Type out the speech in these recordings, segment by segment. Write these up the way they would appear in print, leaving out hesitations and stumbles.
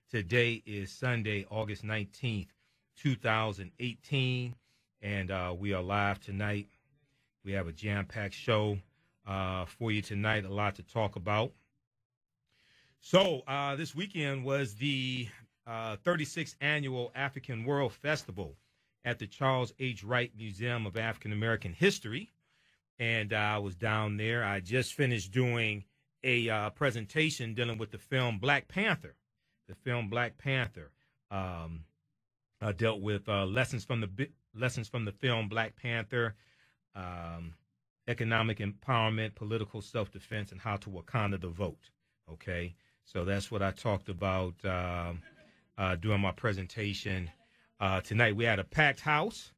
Today is Sunday, August 19th, 2018, and we are live tonight. We have a jam-packed show for you tonight, a lot to talk about. So this weekend was the 36th Annual African World Festival at the Charles H. Wright Museum of African American History, and I was down there. I just finished doing a presentation dealing with the film Black Panther. The film Black Panther dealt with lessons from the film Black Panther, economic empowerment, political self-defense, and how to Wakanda the vote. Okay, so that's what I talked about during my presentation tonight. We had a packed house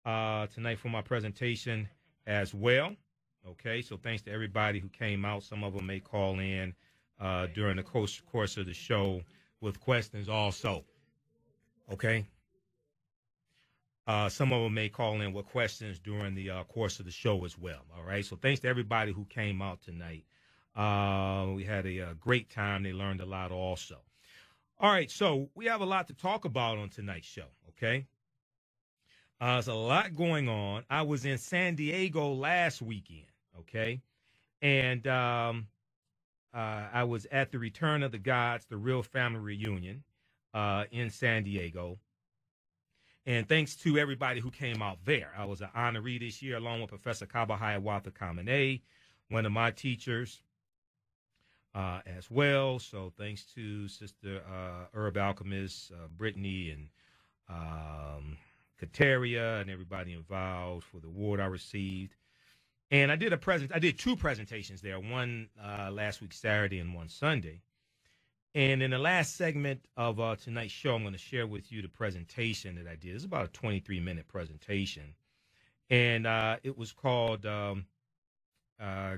tonight for my presentation as well. Okay, so thanks to everybody who came out. Some of them may call in during the course of the show with questions also. Okay. Some of them may call in with questions during the course of the show as well. All right. So thanks to everybody who came out tonight. We had a great time. They learned a lot also. All right. So we have a lot to talk about on tonight's show. Okay. There's a lot going on. I was in San Diego last weekend. Okay. And I was at the Return of the Gods, the Real Family Reunion in San Diego. And thanks to everybody who came out there. I was an honoree this year along with Professor Kaba Hiawatha Kamene, one of my teachers as well. So thanks to Sister Herb Alchemist, Brittany, and Kateria, and everybody involved for the award I received. And I did two presentations there, one last week Saturday and one Sunday. And in the last segment of tonight's show, I'm going to share with you the presentation that I did. It's about a 23-minute presentation. And it was called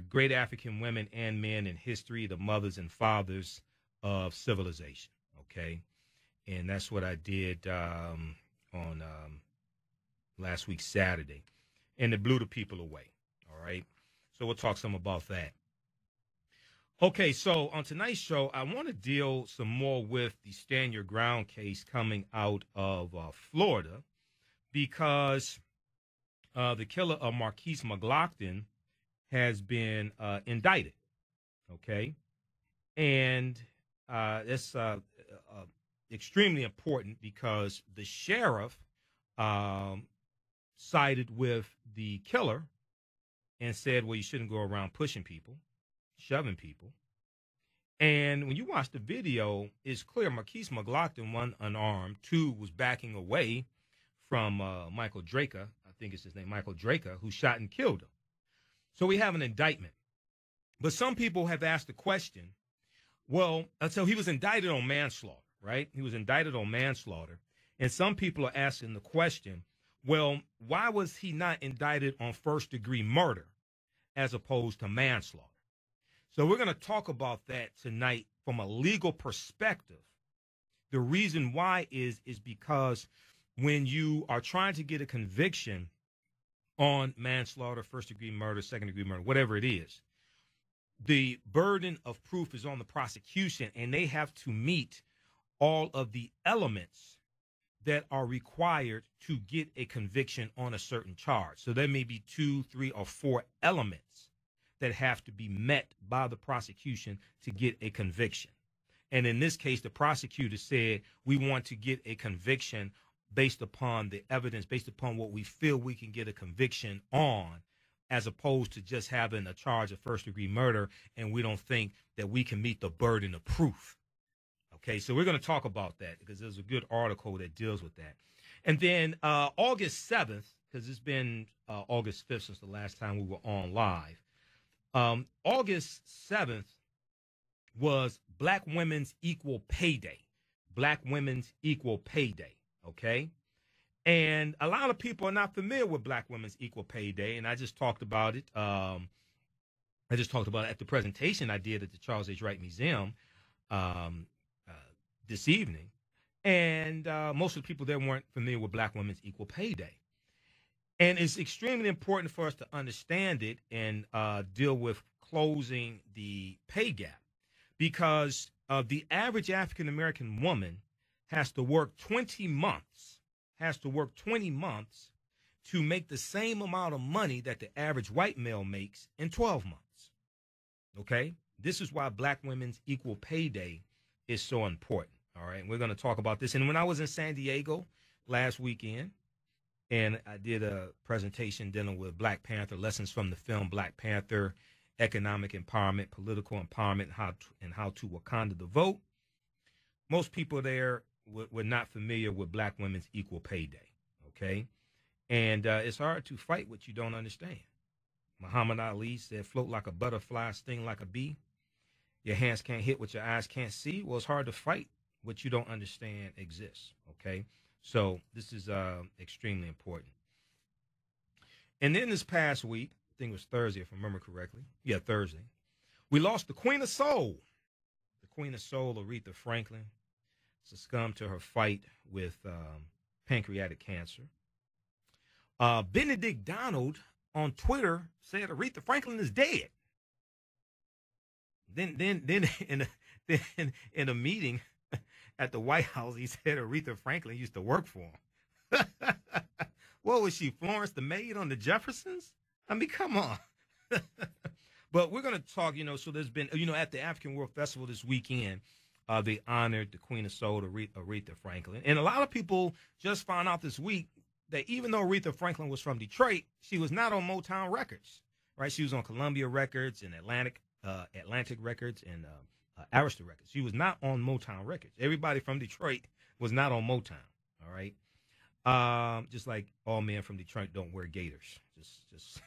Great African Women and Men in History, the Mothers and Fathers of Civilization. Okay. And that's what I did on last week Saturday. And it blew the people away. All right. So we'll talk some about that. Okay, so on tonight's show, I want to deal some more with the Stand Your Ground case coming out of Florida, because the killer of Markeis McGlockton has been indicted. Okay, and it's extremely important because the sheriff sided with the killer and said, well, you shouldn't go around pushing people, shoving people. And when you watch the video, it's clear Markeis McGlockton, one, unarmed, two, was backing away from Michael Draker, I think it's his name, Michael Draker, who shot and killed him. So we have an indictment. But some people have asked the question, well, so he was indicted on manslaughter, right? He was indicted on manslaughter. And some people are asking the question, well, why was he not indicted on first-degree murder as opposed to manslaughter? So we're going to talk about that tonight from a legal perspective. The reason why is because when you are trying to get a conviction on manslaughter, first-degree murder, second-degree murder, whatever it is, the burden of proof is on the prosecution, and they have to meet all of the elements that are required to get a conviction on a certain charge. So there may be 2, 3, or 4 elements that have to be met by the prosecution to get a conviction. And in this case, the prosecutor said, we want to get a conviction based upon the evidence, based upon what we feel we can get a conviction on, as opposed to just having a charge of first-degree murder, and we don't think that we can meet the burden of proof. Okay, so we're going to talk about that because there's a good article that deals with that. And then August 7th, because it's been August 5th since the last time we were on live, August 7th was Black Women's Equal Pay Day. Black Women's Equal Pay Day, okay? And a lot of people are not familiar with Black Women's Equal Pay Day, and I just talked about it. I just talked about it at the presentation I did at the Charles H. Wright Museum this evening. And most of the people there weren't familiar with Black Women's Equal Pay Day. And it's extremely important for us to understand it and deal with closing the pay gap, because the average African-American woman has to work 20 months, to make the same amount of money that the average white male makes in 12 months. Okay? This is why Black women's equal pay day is so important. All right? And we're going to talk about this. And when I was in San Diego last weekend, and I did a presentation dealing with Black Panther, lessons from the film Black Panther, economic empowerment, political empowerment, and how to Wakanda the vote. Most people there were not familiar with Black women's equal pay day, okay? And it's hard to fight what you don't understand. Muhammad Ali said, float like a butterfly, sting like a bee. Your hands can't hit what your eyes can't see. Well, it's hard to fight what you don't understand exists, okay? So this is extremely important. And then this past week, I think it was Thursday, if I remember correctly. Yeah, Thursday. We lost the Queen of Soul. The Queen of Soul, Aretha Franklin, succumbed to her fight with pancreatic cancer. Benedict Donald on Twitter said Aretha Franklin is dead. Then in a meeting at the White House, he said Aretha Franklin used to work for him. What was she, Florence the maid on the Jeffersons? I mean, come on. But we're going to talk, so there's been, at the African World Festival this weekend, they honored the Queen of Soul, Aretha Franklin. And a lot of people just found out this week that even though Aretha Franklin was from Detroit, she was not on Motown Records, right? She was on Columbia Records and Atlantic Records and Arista Records. She was not on Motown Records. Everybody from Detroit was not on Motown, all right? Just like all men from Detroit don't wear gaiters, just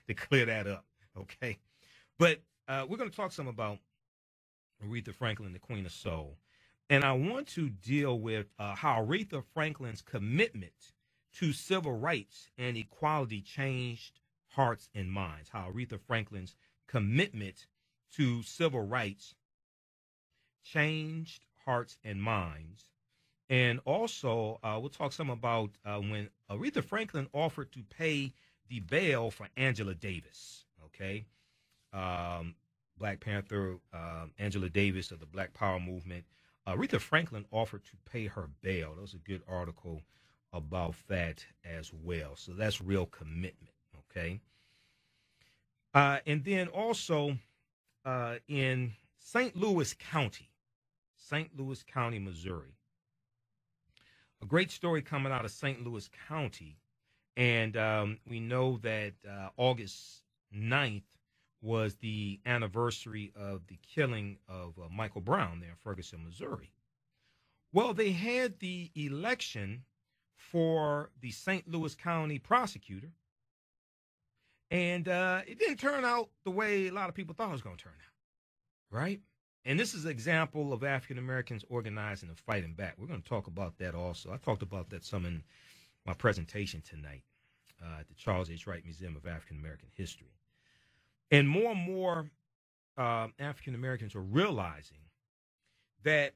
to clear that up, okay? But we're going to talk some about Aretha Franklin, the Queen of Soul. And I want to deal with how Aretha Franklin's commitment to civil rights and equality changed hearts and minds, how Aretha Franklin's commitment to civil rights changed hearts and minds. And also, we'll talk some about when Aretha Franklin offered to pay the bail for Angela Davis, okay? Black Panther, Angela Davis of the Black Power movement. Aretha Franklin offered to pay her bail. That was a good article about that as well. So that's real commitment, okay? And then also in St. Louis County, Missouri, a great story coming out of St. Louis County. And we know that August 9th was the anniversary of the killing of Michael Brown there in Ferguson, Missouri. Well, they had the election for the St. Louis County prosecutor, and it didn't turn out the way a lot of people thought it was going to turn out, right? And this is an example of African Americans organizing and fighting back. We're going to talk about that also. I talked about that some in my presentation tonight at the Charles H. Wright Museum of African American History. And more African Americans are realizing that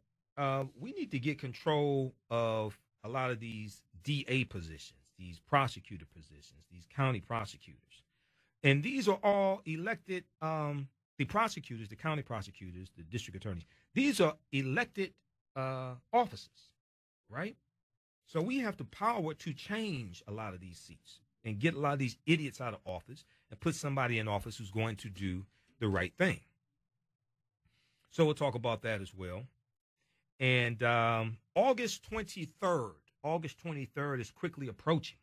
we need to get control of a lot of these DA positions, these prosecutor positions, these county prosecutors. And these are all elected, the prosecutors, the county prosecutors, the district attorneys. These are elected offices, right? So we have the power to change a lot of these seats and get a lot of these idiots out of office and put somebody in office who's going to do the right thing. So we'll talk about that as well. And August 23rd is quickly approaching.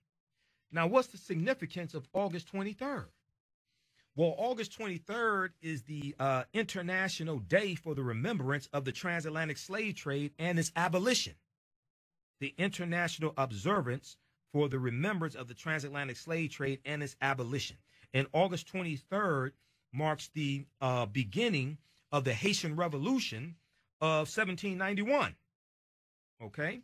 Now, what's the significance of August 23rd? Well, August 23rd is the International Day for the Remembrance of the Transatlantic Slave Trade and its abolition. The International Observance for the Remembrance of the Transatlantic Slave Trade and its abolition. And August 23rd marks the beginning of the Haitian Revolution of 1791. Okay?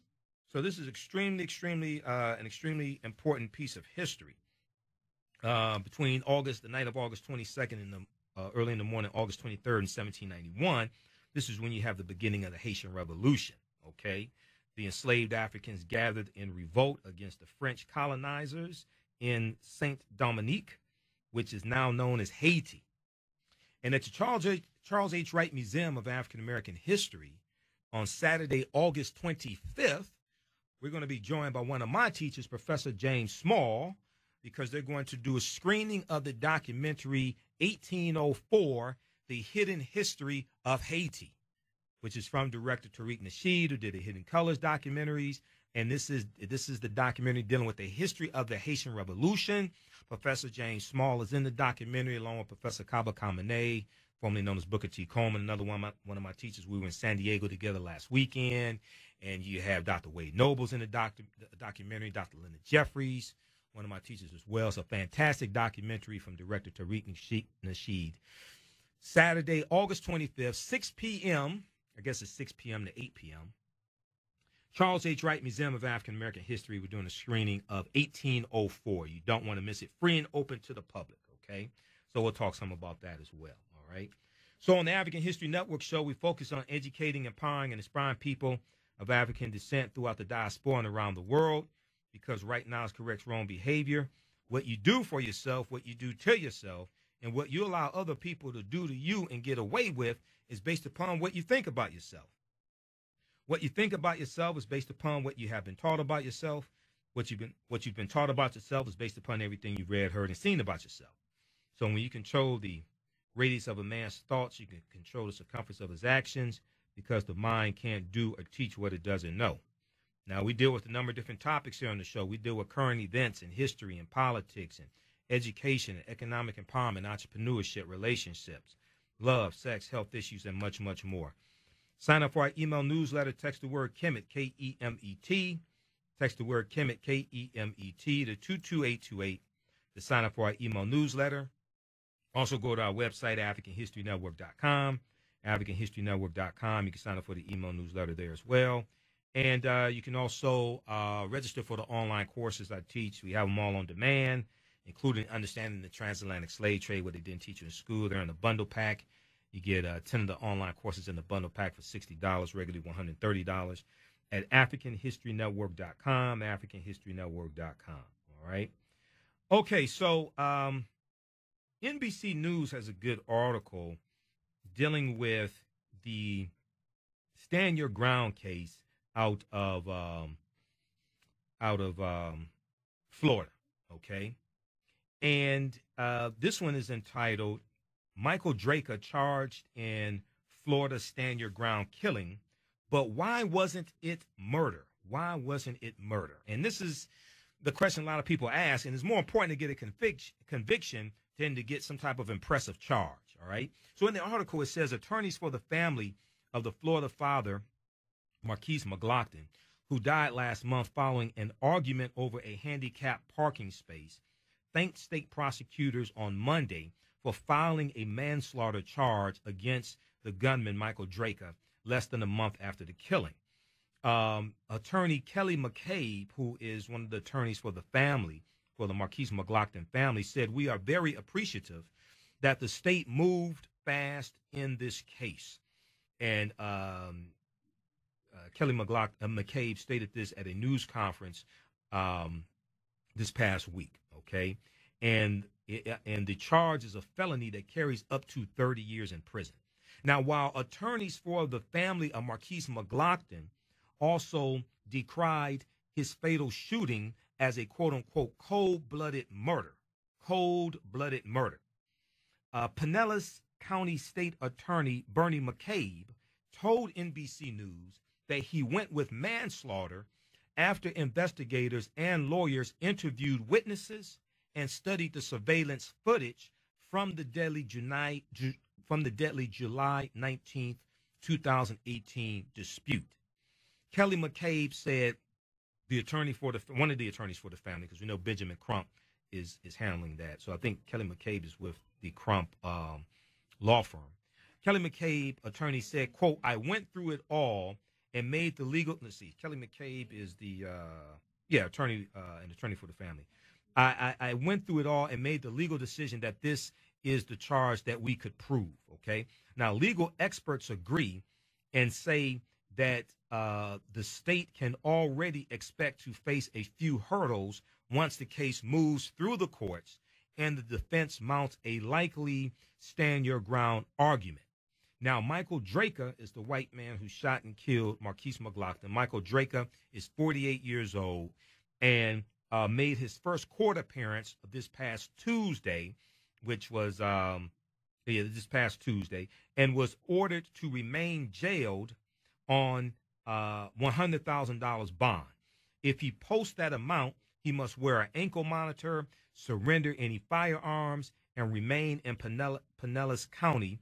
So this is an extremely important piece of history. Between the night of August 22nd and early in the morning, August 23rd in 1791, this is when you have the beginning of the Haitian Revolution, okay? The enslaved Africans gathered in revolt against the French colonizers in Saint Dominique, which is now known as Haiti. And at the Charles H. Wright Museum of African American History on Saturday, August 25th. We're going to be joined by one of my teachers, Professor James Small, because they're going to do a screening of the documentary 1804, The Hidden History of Haiti, which is from director Tariq Nasheed, who did the Hidden Colors documentaries. And this is the documentary dealing with the history of the Haitian Revolution. Professor James Small is in the documentary along with Professor Kaba Kamene, formerly known as Booker T. Coleman, another one of my teachers. We were in San Diego together last weekend. And you have Dr. Wade Nobles in the documentary, Dr. Linda Jeffries, one of my teachers as well. It's a fantastic documentary from director Tariq Nasheed. Saturday, August 25th, 6 p.m., I guess it's 6 p.m. to 8 p.m., Charles H. Wright Museum of African American History. We're doing a screening of 1804. You don't want to miss it. Free and open to the public, okay? So we'll talk some about that as well, all right? So on the African History Network show, we focus on educating, empowering, and inspiring people of African descent throughout the diaspora and around the world, because right now it corrects wrong behavior. What you do for yourself, what you do to yourself, and what you allow other people to do to you and get away with is based upon what you think about yourself. What you think about yourself is based upon what you have been taught about yourself. What you've been taught about yourself is based upon everything you've read, heard, and seen about yourself. So when you control the radius of a man's thoughts, you can control the circumference of his actions, because the mind can't do or teach what it doesn't know. Now, we deal with a number of different topics here on the show. We deal with current events and history and politics and education and economic empowerment, entrepreneurship, relationships, love, sex, health issues, and much, much more. Sign up for our email newsletter. Text the word Kemet, K-E-M-E-T. Text the word Kemet, K-E-M-E-T, to 22828 to sign up for our email newsletter. Also, go to our website, AfricanHistoryNetwork.com. AfricanHistoryNetwork.com. You can sign up for the email newsletter there as well. And you can also register for the online courses I teach. We have them all on demand, including Understanding the Transatlantic Slave Trade, what they didn't teach you in school. They're in a bundle pack. You get 10 of the online courses in the bundle pack for $60, regularly $130, at AfricanHistoryNetwork.com, AfricanHistoryNetwork.com. All right. Okay, so NBC News has a good article dealing with the Stand Your Ground case out of Florida, okay? And this one is entitled, Michael Draker Charged in Florida Stand Your Ground Killing, but why wasn't it murder? Why wasn't it murder? And this is the question a lot of people ask, and it's more important to get a conviction than to get some type of impressive charge, all right? So in the article, it says attorneys for the family of the Florida father, Markeis McGlockton, who died last month following an argument over a handicapped parking space, thanked state prosecutors on Monday for filing a manslaughter charge against the gunman, Michael Draker, less than a month after the killing. Attorney Kelly McCabe, who is one of the attorneys for the family, for the Markeis McGlockton family, said, "We are very appreciative that the state moved fast in this case." And Kelly McCabe stated this at a news conference this past week, okay? And the charge is a felony that carries up to 30 years in prison. Now, while attorneys for the family of Markeis McGlockton also decried his fatal shooting as a quote-unquote cold-blooded murder, Pinellas County State Attorney Bernie McCabe told NBC News that he went with manslaughter after investigators and lawyers interviewed witnesses and studied the surveillance footage from the deadly July 19th, 2018 dispute. Kelly McCabe said one of the attorneys for the family, because we know Benjamin Crump is handling that. So I think Kelly McCabe is with the Crump law firm. Kelly McCabe, attorney, said, quote, "I went through it all and made the legal," let's see, Kelly McCabe is the, attorney, an attorney for the family. I went through it all and made the legal decision that this is the charge that we could prove, okay? Now, legal experts agree and say that the state can already expect to face a few hurdles once the case moves through the courts and the defense mounts a likely stand your ground argument. Now, Michael Draker is the white man who shot and killed Markeis McGlockton. Michael Draker is 48 years old and made his first court appearance this past Tuesday, which was this past Tuesday, and was ordered to remain jailed on $100,000 bond. If he posts that amount, he must wear an ankle monitor, surrender any firearms, and remain in Pinellas County,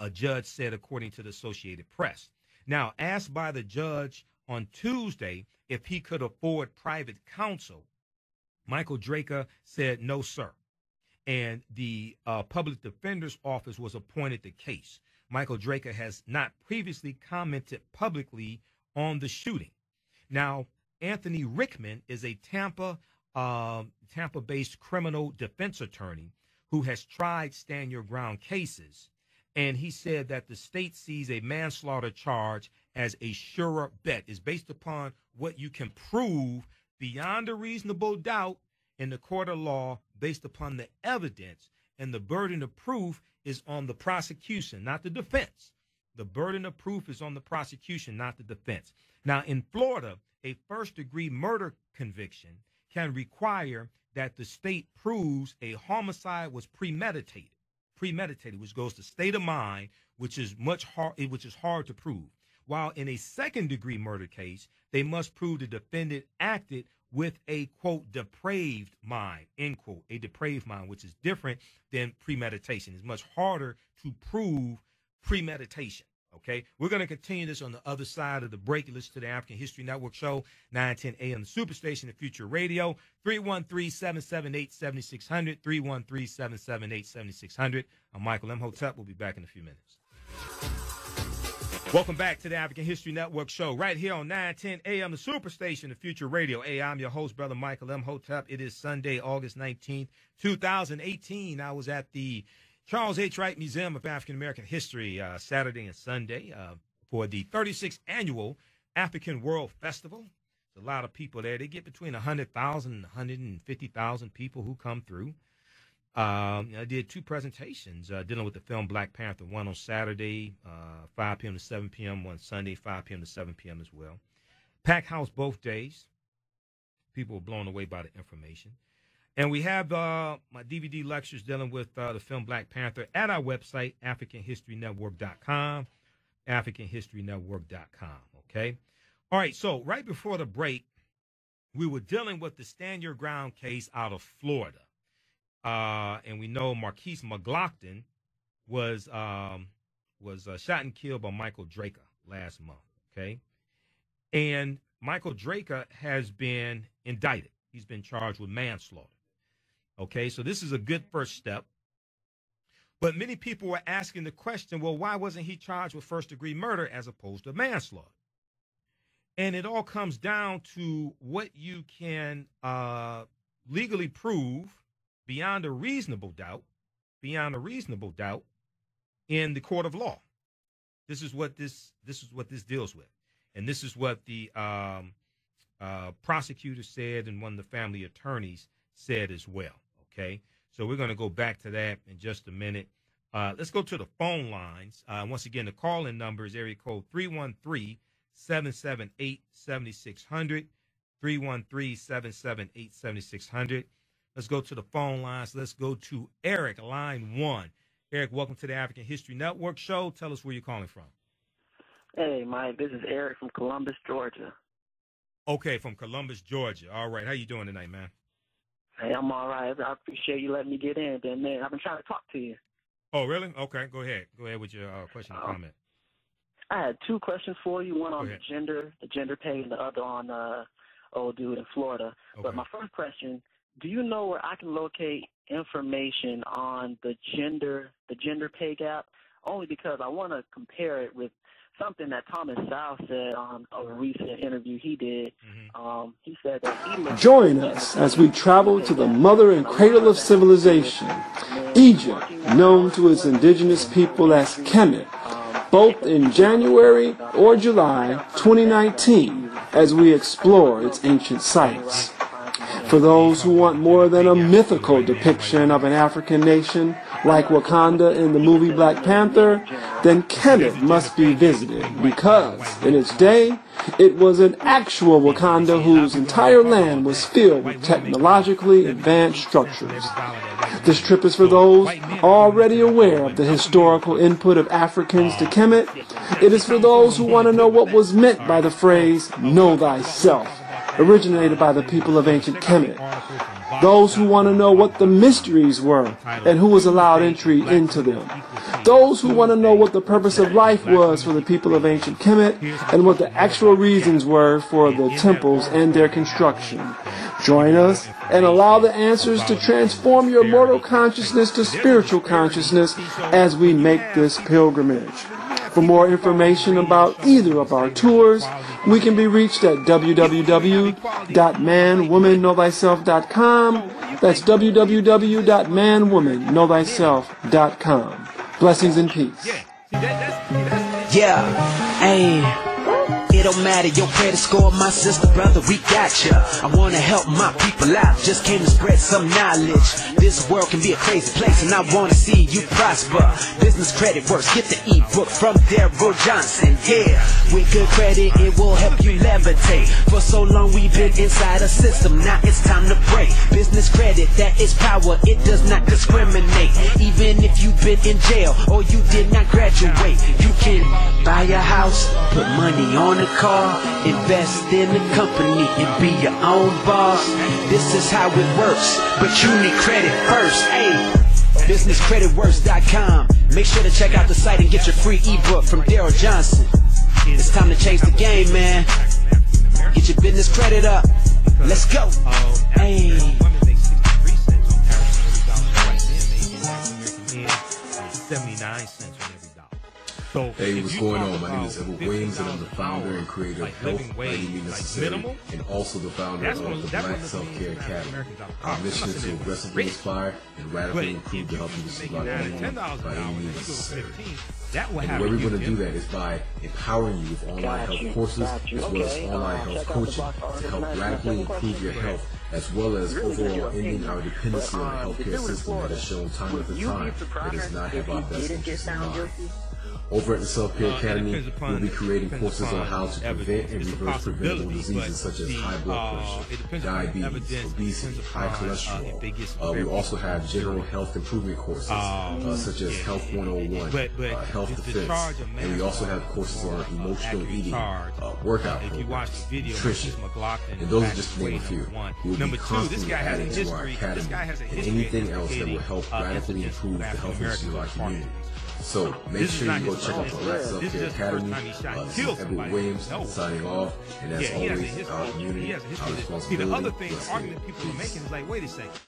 a judge said, according to the Associated Press. Now, asked by the judge on Tuesday if he could afford private counsel, Michael Draker said, no, sir. And the public defender's office was appointed the case. Michael Draker has not previously commented publicly on the shooting. Now, Anthony Rickman is a Tampa-based criminal defense attorney who has tried stand your ground cases. And he said that the state sees a manslaughter charge as a surer bet. It's based upon what you can prove beyond a reasonable doubt in the court of law based upon the evidence. And the burden of proof is on the prosecution, not the defense. The burden of proof is on the prosecution, not the defense. Now, in Florida, a first-degree murder conviction can require that the state proves a homicide was premeditated, which goes to state of mind, which is hard to prove. While in a second-degree murder case, they must prove the defendant acted with a, quote, depraved mind, end quote, a depraved mind, which is different than premeditation. It's much harder to prove premeditation. Okay, we're going to continue this on the other side of the break. You listen to the African History Network show, 910 a.m. the Superstation of Future Radio, 313-778-7600, 313-778-7600. I'm Michael Imhotep. We'll be back in a few minutes. Welcome back to the African History Network show right here on 910 a.m. the Superstation of Future Radio. Hey, I'm your host, Brother Michael Imhotep. It is Sunday, August 19th, 2018. I was at the Charles H. Wright Museum of African American History Saturday and Sunday for the 36th annual African World Festival. There's a lot of people there. They get between 100,000 and 150,000 people who come through. I did two presentations dealing with the film Black Panther, one on Saturday, 5 p.m. to 7 p.m., one Sunday, 5 p.m. to 7 p.m. as well. Packed house both days. People were blown away by the information. And we have my DVD lectures dealing with the film Black Panther at our website, AfricanHistoryNetwork.com, AfricanHistoryNetwork.com, okay? All right, so right before the break, we were dealing with the Stand Your Ground case out of Florida. And we know Markeis McGlockton was shot and killed by Michael Draker last month, okay? And Michael Draker has been indicted. He's been charged with manslaughter. Okay, so this is a good first step. But many people were asking the question, well, why wasn't he charged with first-degree murder as opposed to manslaughter? And it all comes down to what you can legally prove beyond a reasonable doubt in the court of law. This is what this deals with. And this is what the prosecutor said and one of the family attorneys said as well. Okay, so we're going to go back to that in just a minute. Let's go to the phone lines. Once again, the call-in number is area code 313-778-7600, 313-778-7600. Let's go to the phone lines. Let's go to Eric, line 1. Eric, welcome to the African History Network show. Tell us where you're calling from. Hey, Mike, this is Eric from Columbus, Georgia. Okay, from Columbus, Georgia. All right, how you doing tonight, man? Hey, I'm all right. I appreciate you letting me get in there, man. I've been trying to talk to you. Oh, really? Okay, go ahead. Go ahead with your question or comment. I had two questions for you, one on the gender pay, and the other on old dude in Florida. Okay. But my first question, do you know where I can locate information on the gender pay gap? Only because I want to compare it with something that Thomas South said on a recent interview he did. He said that join us as we travel to the mother and cradle of civilization, Egypt, known to its indigenous people as Kemet, both in January or July 2019, as we explore its ancient sites. For those who want more than a mythical depiction of an African nation, like Wakanda in the movie Black Panther, then Kemet must be visited because, in its day, it was an actual Wakanda whose entire land was filled with technologically advanced structures. This trip is for those already aware of the historical input of Africans to Kemet. It is for those who want to know what was meant by the phrase, "Know thyself," originated by the people of ancient Kemet. Those who want to know what the mysteries were and who was allowed entry into them. Those who want to know what the purpose of life was for the people of ancient Kemet and what the actual reasons were for the temples and their construction. Join us and allow the answers to transform your mortal consciousness to spiritual consciousness as we make this pilgrimage. For more information about either of our tours, we can be reached at www.manwomanknowthyself.com. That's www.manwomanknowthyself.com. Blessings and peace. Yeah, hey. It don't matter your credit score, my sister, brother, we got ya. I wanna help my people out, just came to spread some knowledge. This world can be a crazy place and I wanna see you prosper. Business credit works, get the ebook from Daryl Johnson. Yeah, with good credit it will help you levitate. For so long we've been inside a system, now it's time to break. Business credit, that is power, it does not discriminate. Even if you've been in jail or you did not graduate, you can buy a house, put money on a car, invest in a company and be your own boss. This is how it works, but you need credit first. Hey, businesscreditworks.com. Make sure to check out the site and get your free ebook from Daryl Johnson. It's time to change the game, man. Get your business credit up. Let's go. Hey. 79 cents on every dollar. So hey, what's going on? My name is Edward Williams, and I'm the founder and creator of Health Might Be Necessary, and also the founder of the Black Self-Care Academy. Our mission is to aggressively inspire and radically improve the health industry by any means necessary. And the way we're going to do that is by empowering you with online health courses as well as online health coaching to help radically improve your health, as well as overall ending our dependency on the healthcare system that has shown time after time that does not have our best interests in mind. Over at the Self-Care Academy, we'll be creating courses on how to prevent and reverse preventable diseases such as high blood pressure, diabetes, obesity, high cholesterol. We also have general health improvement courses such as Health 101, Health Defense, and we also have courses on emotional eating, workout programs, nutrition, and those are just to name a few. We will be constantly adding to our academy and anything else that will help radically improve the health industry of our community. So make sure you go check out the Black Self-Care Academy. This is Edward Williams signing off, and as always, our community, our responsibility. The other thing, the argument people are making is like, wait a second.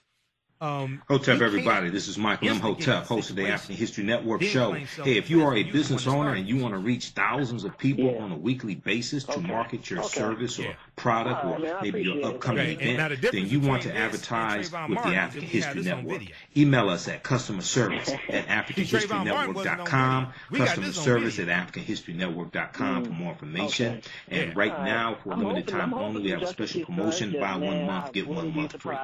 Hotep, everybody. This is Michael Imhotep, host of the African History Network show. Hey, if you are a business owner and you want to reach thousands of people on a weekly basis to market your service or product or maybe your upcoming event, then you want to advertise with the African History Network. Email us at customerservice@africanhistorynetwork.com, customerservice@africanhistorynetwork.com for more information. And right now, for a limited time only, we have a special promotion: buy 1 month, get 1 month free.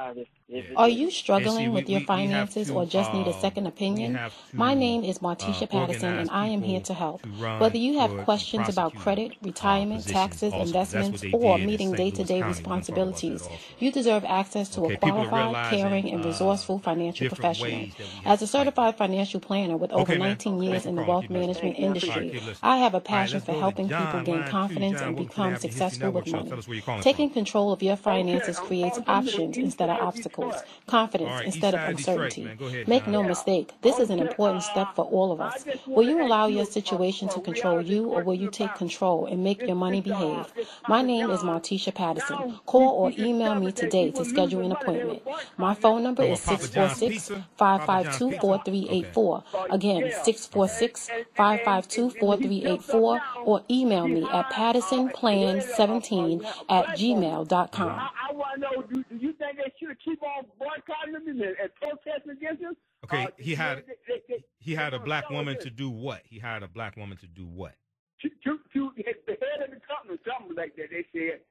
Are you struggling with your finances or just need a second opinion? My name is Markeis Patterson, and I am here to help. Whether you have questions about credit, retirement, taxes, investments, or meeting day-to-day responsibilities, you deserve access to a qualified, caring, and resourceful financial professional. As a certified financial planner with over 19 years in the wealth management industry, I have a passion for helping people gain confidence and become successful with money. Taking control of your finances creates options instead of obstacles. Confidence instead of uncertainty. Make no mistake, this is an important step for all of us. Will you allow your situation to control you, or will you take control and make your money behave? My name is Markeis Patterson. Call or email me today to schedule an appointment. My phone number is 646-552-4384. Again, 646-552-4384, or email me at pattersonplan17@gmail.com. I want to know, do you think they should keep on boycotting them and protesting against them? Okay, he had a black woman to do what? He hired a black woman to do what? To the head of the company, something like that. They said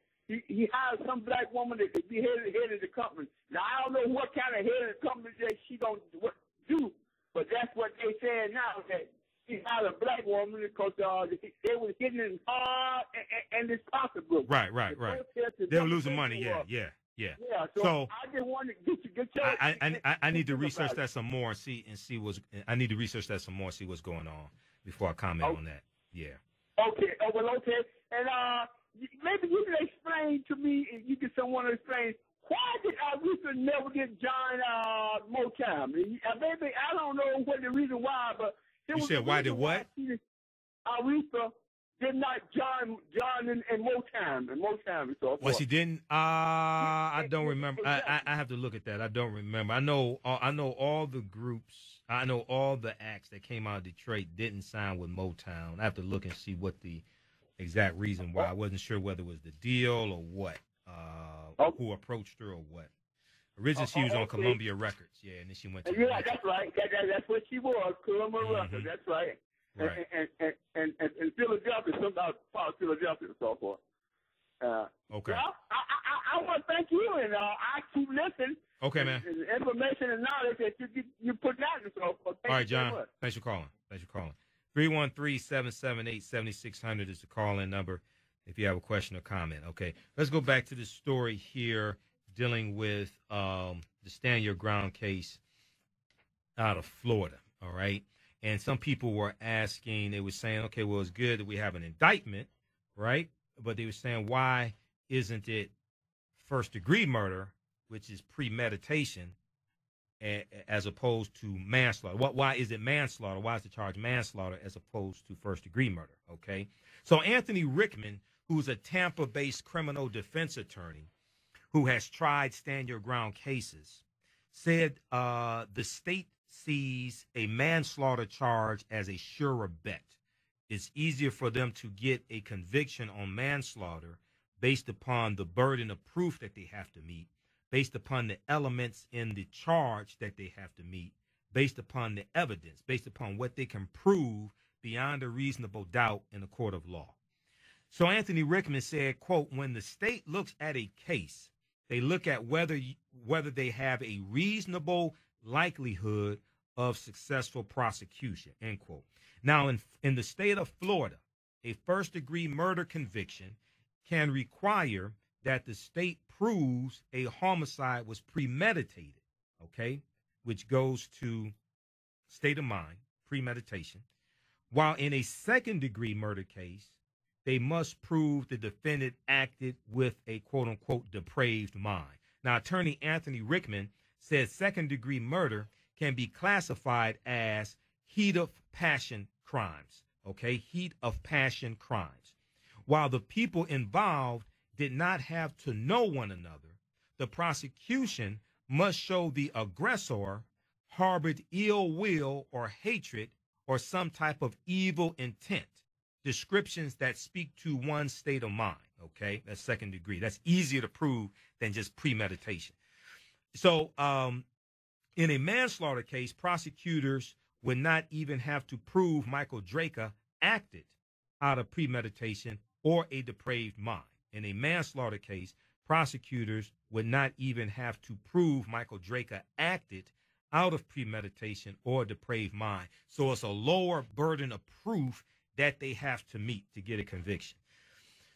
he hired some black woman to be head of the company. Now I don't know what kind of head of the company that she gonna do, but that's what they saying now, that she's not a black woman because they were hitting it hard and it's possible. Right. They were losing money. Yeah. So I just want to get your. I need to research that some more and see what's. I need to research that some more and see what's going on before I comment on that. Yeah. Okay. Okay. And maybe you can explain to me, if you can someone explain, why did Aretha never get join Motown? Maybe I don't know what the reason why, but you said why did what? Aretha did not join in Motown and so forth. Well, she didn't. I don't remember. I have to look at that. I don't remember. I know all the groups. I know all the acts that came out of Detroit didn't sign with Motown. I have to look and see what the exact reason why. I wasn't sure whether it was the deal or what. Who approached her or what. Originally, she was on Columbia Records. Yeah, and then she went to. Yeah, that's right. That's what she was, Columbia Records. That's right. Right. And Philadelphia, sometimes part of Philadelphia and so forth. Okay. Well, I want to thank you, and I keep listening. Okay, man. And information and knowledge that you put out and so forth. All right, John. Thanks for calling. 313-778-7600 is the call-in number if you have a question or comment. Okay. Let's go back to this story here dealing with the Stand Your Ground case out of Florida. All right. And some people were asking, they were saying, okay, well, it's good that we have an indictment, right? But they were saying, why isn't it first-degree murder, which is premeditation, as opposed to manslaughter? Why is it manslaughter? Why is the charge manslaughter as opposed to first-degree murder, okay? So Anthony Rickman, who's a Tampa-based criminal defense attorney who has tried stand-your-ground cases, said the state sees a manslaughter charge as a surer bet. It's easier for them to get a conviction on manslaughter based upon the burden of proof that they have to meet, based upon the elements in the charge that they have to meet, based upon the evidence, based upon what they can prove beyond a reasonable doubt in a court of law. So Anthony Rickman said, quote, when the state looks at a case, they look at whether they have a reasonable likelihood of successful prosecution, end quote. Now, in the state of Florida, a first-degree murder conviction can require that the state proves a homicide was premeditated, okay, which goes to state of mind, premeditation. While in a second-degree murder case, they must prove the defendant acted with a quote-unquote depraved mind. Now, attorney Anthony Rickman says second-degree murder can be classified as heat of passion crimes, okay, heat of passion crimes. While the people involved did not have to know one another, the prosecution must show the aggressor harbored ill will or hatred or some type of evil intent, descriptions that speak to one's state of mind, okay? That's second degree. That's easier to prove than just premeditation. So in a manslaughter case, prosecutors would not even have to prove Michael Draker acted out of premeditation or a depraved mind. In a manslaughter case, prosecutors would not even have to prove Michael Draker acted out of premeditation or a depraved mind. So it's a lower burden of proof that they have to meet to get a conviction.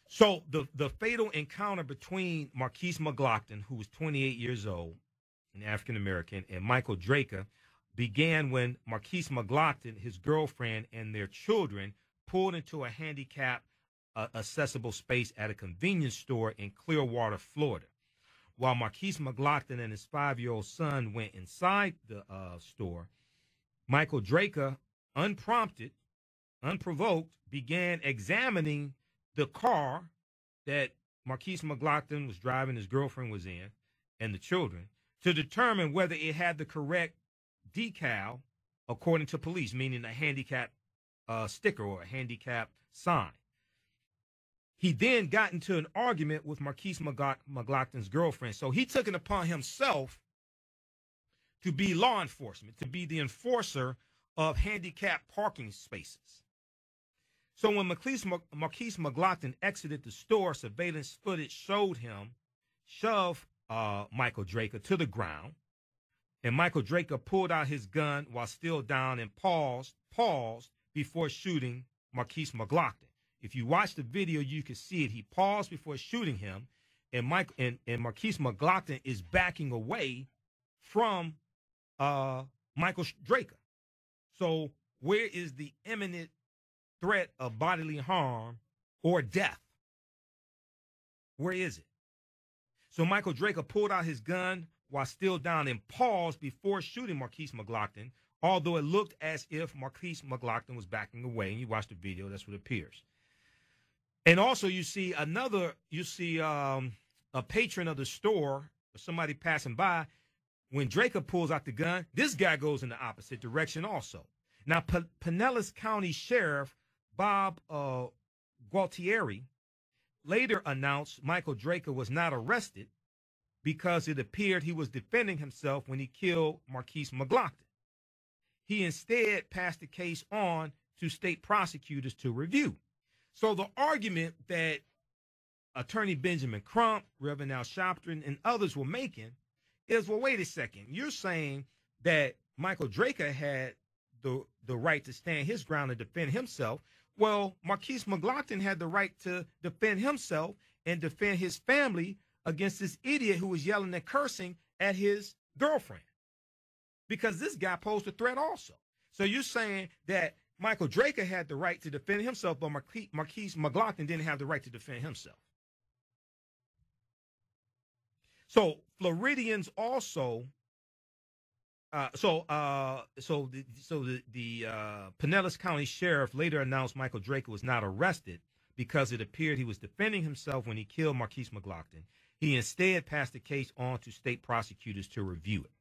So the fatal encounter between Markeis McGlockton, who was 28 years old, an African-American, and Michael Draker began when Markeis McGlockton, his girlfriend, and their children pulled into a handicapped accessible space at a convenience store in Clearwater, Florida. While Markeis McGlockton and his 5-year-old son went inside the store, Michael Draker, unprompted, unprovoked, began examining the car that Markeis McGlockton was driving, his girlfriend was in, and the children, to determine whether it had the correct decal according to police, meaning a handicap sticker or a handicap sign. He then got into an argument with Markeis McGlockton's girlfriend. So he took it upon himself to be law enforcement, to be the enforcer of handicapped parking spaces. So when Markeis McGlockton exited the store, surveillance footage showed him shove Michael Draker to the ground, And Michael Draker pulled out his gun while still down and paused before shooting Markeis McGlockton. If you watch the video, you can see it. He paused before shooting him, and Markeis McGlockton is backing away from Michael Draker. So where is the imminent threat of bodily harm or death? Where is it? So Michael Draker pulled out his gun while still down and paused before shooting Markeis McGlockton, although it looked as if Markeis McGlockton was backing away. And you watch the video, that's what appears. And also you see a patron of the store, or somebody passing by. When Draker pulls out the gun, this guy goes in the opposite direction also. Now, Pinellas County Sheriff Bob Gualtieri later announced Michael Draker was not arrested because it appeared he was defending himself when he killed Markeis McGlockton. He instead passed the case on to state prosecutors to review. So the argument that Attorney Benjamin Crump, Reverend Al Sharpton, and others were making is, well, wait a second. You're saying that Michael Draker had the right to stand his ground and defend himself. Well, Markeis McGlockton had the right to defend himself and defend his family against this idiot who was yelling and cursing at his girlfriend, because this guy posed a threat also. So you're saying that Michael Draker had the right to defend himself, but Markeis McGlockton didn't have the right to defend himself. So Floridians also, the Pinellas County Sheriff later announced Michael Draker was not arrested because it appeared he was defending himself when he killed Markeis McGlockton. He instead passed the case on to state prosecutors to review it.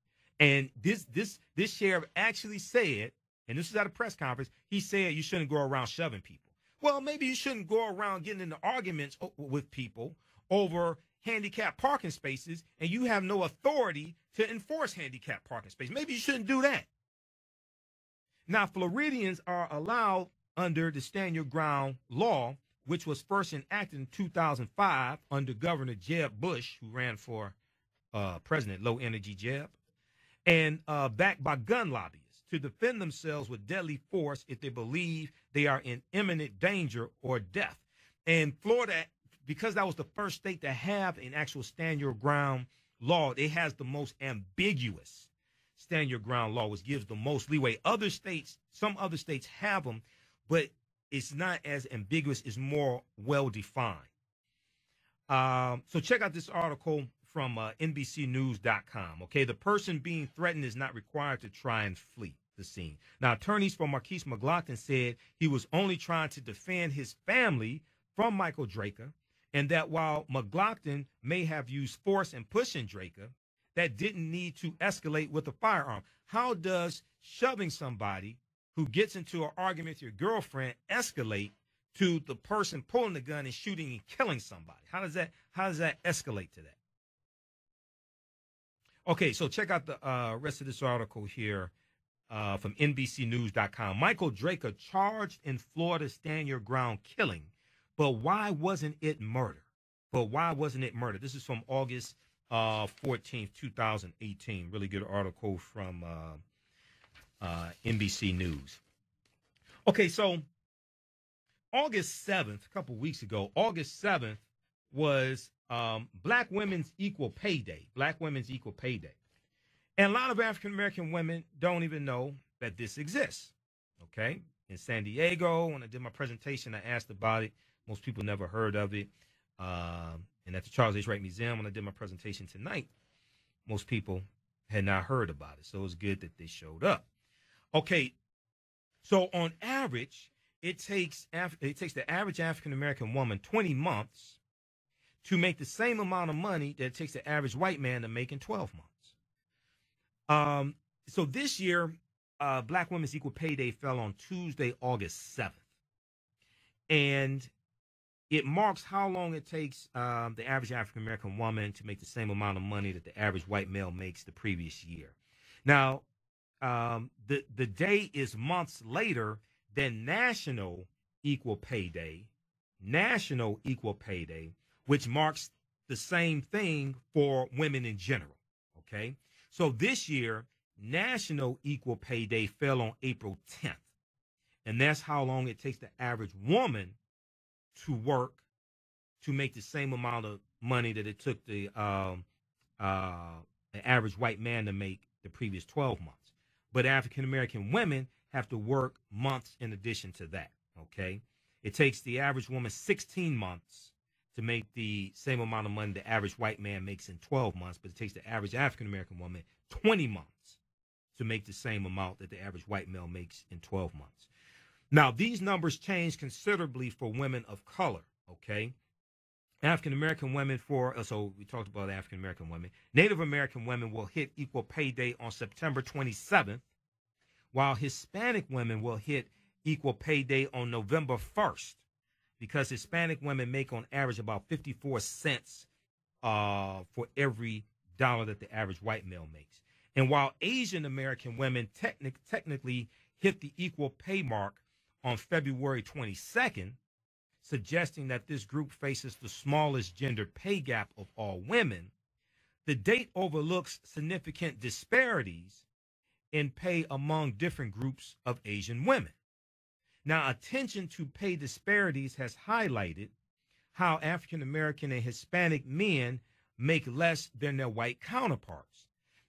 And this sheriff actually said, and this is at a press conference, he said you shouldn't go around shoving people. Well, maybe you shouldn't go around getting into arguments with people over handicapped parking spaces, and you have no authority to enforce handicapped parking spaces. Maybe you shouldn't do that. Now, Floridians are allowed under the Stand Your Ground law, which was first enacted in 2005 under Governor Jeb Bush, who ran for president, low energy Jeb, and backed by gun lobbyists, to defend themselves with deadly force if they believe they are in imminent danger or death. And Florida, because that was the first state to have an actual stand your ground law, it has the most ambiguous stand your ground law, which gives the most leeway. Other states, some other states have them, but it's not as ambiguous, it's more well-defined. So check out this article from NBCnews.com. Okay, the person being threatened is not required to try and flee the scene. Now, attorneys for Markeis McGlockton said he was only trying to defend his family from Michael Draker, and that while McGlockton may have used force in pushing Draker, that didn't need to escalate with a firearm. How does shoving somebody who gets into an argument with your girlfriend escalate to the person pulling the gun and shooting and killing somebody? How does that escalate to that? Okay, so check out the rest of this article here from NBCnews.com. Michael Draker charged in Florida stand your ground killing, but why wasn't it murder? This is from August 14th, 2018. Really good article from NBC News. Okay, so August 7th, a couple weeks ago, August 7th was Black Women's Equal Pay Day. Black Women's Equal Pay Day. And a lot of African-American women don't even know that this exists. Okay? In San Diego, when I did my presentation, I asked about it. Most people never heard of it. And at the Charles H. Wright Museum, when I did my presentation tonight, most people had not heard about it. So it was good that they showed up. Okay, so on average, it takes the average African-American woman 20 months to make the same amount of money that it takes the average white man to make in 12 months. So this year, Black Women's Equal Pay Day fell on Tuesday, August 7th. And it marks how long it takes the average African-American woman to make the same amount of money that the average white male makes the previous year. Now, the day is months later than National Equal Pay Day, which marks the same thing for women in general, okay? So this year, National Equal Pay Day fell on April 10th. And that's how long it takes the average woman to work to make the same amount of money that it took the average white man to make the previous 12 months. But African-American women have to work months in addition to that, okay? It takes the average woman 16 months to make the same amount of money the average white man makes in 12 months, but it takes the average African-American woman 20 months to make the same amount that the average white male makes in 12 months. Now, these numbers change considerably for women of color, okay? African-American women so we talked about African-American women. Native American women will hit Equal Pay Day on September 27th, while Hispanic women will hit Equal Pay Day on November 1st, because Hispanic women make on average about 54 cents for every dollar that the average white male makes. And while Asian American women technically hit the equal pay mark on February 22nd, suggesting that this group faces the smallest gender pay gap of all women, the date overlooks significant disparities in pay among different groups of Asian women. Now, attention to pay disparities has highlighted how African American and Hispanic men make less than their white counterparts,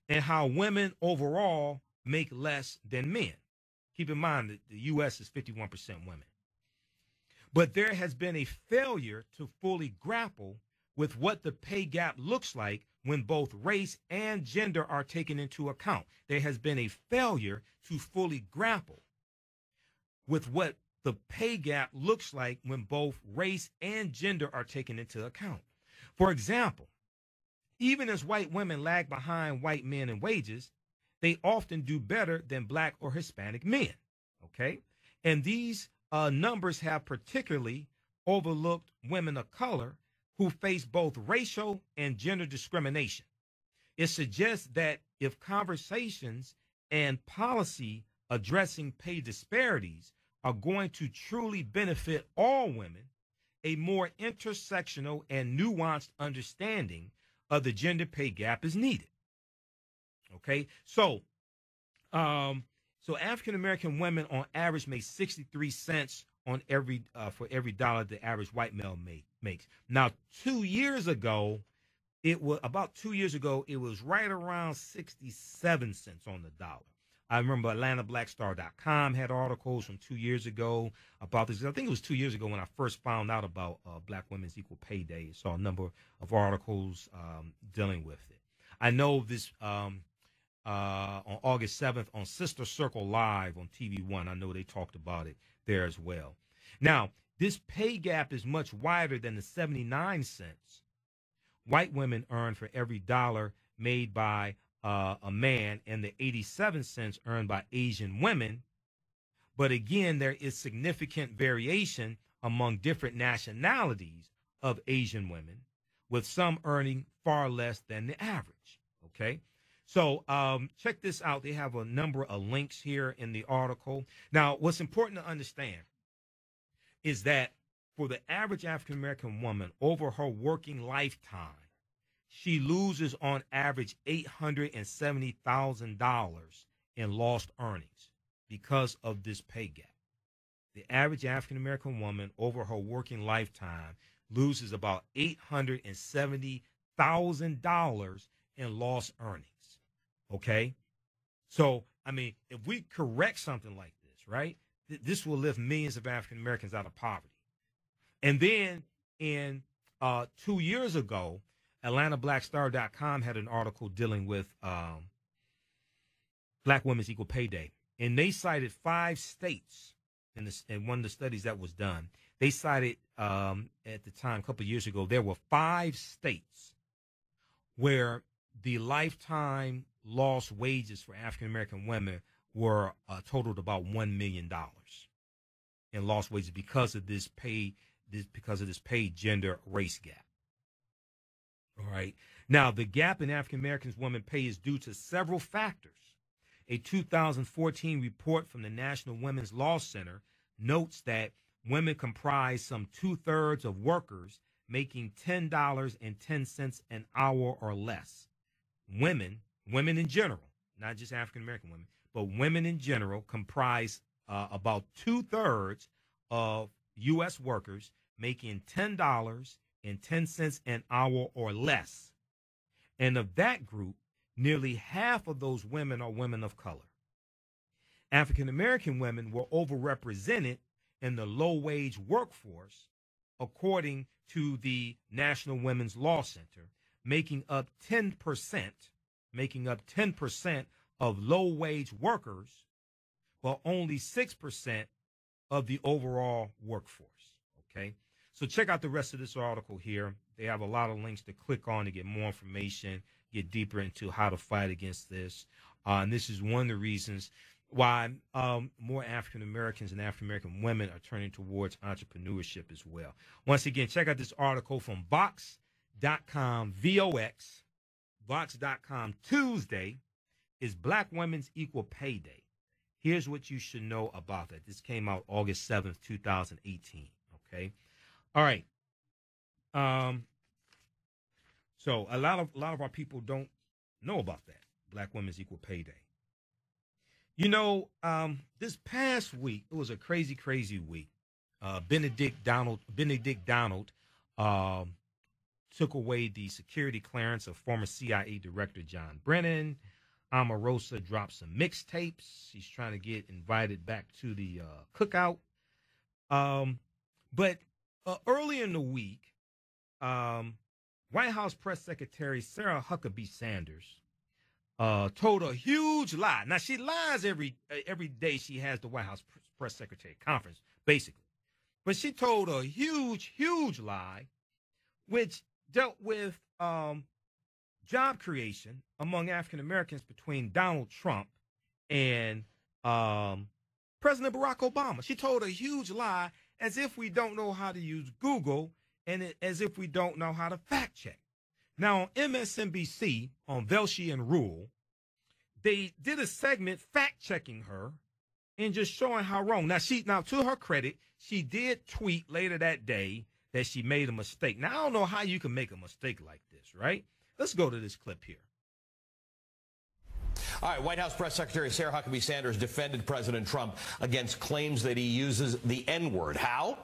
and how women overall make less than men. Keep in mind that the U.S. is 51% women. But there has been a failure to fully grapple with what the pay gap looks like when both race and gender are taken into account. There has been a failure to fully grapple with what the pay gap looks like when both race and gender are taken into account. For example, even as white women lag behind white men in wages, they often do better than black or Hispanic men, okay? And these numbers have particularly overlooked women of color who face both racial and gender discrimination. It suggests that if conversations and policy addressing pay disparities are going to truly benefit all women, a more intersectional and nuanced understanding of the gender pay gap is needed. Okay, so African American women on average make 63 cents on for every dollar the average white male makes. Now, 2 years ago, it was right around 67 cents on the dollar. I remember AtlantaBlackStar.com had articles from 2 years ago about this. I think it was 2 years ago when I first found out about Black Women's Equal Pay Day. Saw a number of articles dealing with it. I know this on August 7th on Sister Circle Live on TV One. I know they talked about it there as well. Now, this pay gap is much wider than the 79 cents white women earn for every dollar made by a man and the 87 cents earned by Asian women. But again, there is significant variation among different nationalities of Asian women, with some earning far less than the average. Okay, so check this out. They have a number of links here in the article. Now, what's important to understand is that for the average African-American woman over her working lifetime, she loses on average $870,000 in lost earnings because of this pay gap. The average African-American woman over her working lifetime loses about $870,000 in lost earnings. Okay? So, I mean, if we correct something like this, right, this will lift millions of African Americans out of poverty. And then in 2 years ago, AtlantaBlackStar.com had an article dealing with Black Women's Equal Pay Day. And they cited 5 states in one of the studies that was done. They cited at the time, a couple of years ago, there were 5 states where the lifetime lost wages for African-American women were totaled about $1 million in lost wages because of this pay gender race gap. All right. Now, the gap in African-American women pay is due to several factors. A 2014 report from the National Women's Law Center notes that women comprise some 2/3 of workers making $10.10 an hour or less. Women women in general, not just African-American women, but women in general comprise about 2/3 of U.S. workers making $10.10 an hour or less. And of that group, nearly half of those women are women of color. African-American women were overrepresented in the low-wage workforce, according to the National Women's Law Center, making up 10% of low-wage workers, but only 6% of the overall workforce. Okay, so check out the rest of this article here. They have a lot of links to click on to get more information, get deeper into how to fight against this. And this is one of the reasons why more African Americans and African American women are turning towards entrepreneurship as well. Once again, check out this article from Vox.com, VOX, Vox.com. Tuesday is Black Women's Equal Pay Day. Here's what you should know about that. This came out August 7th, 2018. Okay. All right. So a lot of our people don't know about that. Black Women's Equal Pay Day. You know, this past week, it was a crazy, crazy week. Benedict Donald took away the security clearance of former CIA Director John Brennan. Omarosa dropped some mixtapes. He's trying to get invited back to the cookout. But early in the week, White House Press Secretary Sarah Huckabee Sanders told a huge lie. Now, she lies every day she has the White House Press Secretary conference, basically. But she told a huge, huge lie, which dealt with job creation among African Americans between Donald Trump and President Barack Obama. She told a huge lie as if we don't know how to use Google and as if we don't know how to fact check. Now, on MSNBC, on Velshi and Rule, they did a segment fact-checking her and just showing how wrong. Now, to her credit, she did tweet later that day that she made a mistake. Now, I don't know how you can make a mistake like this, right? Let's go to this clip here. All right, White House Press Secretary Sarah Huckabee Sanders defended President Trump against claims that he uses the N-word. How?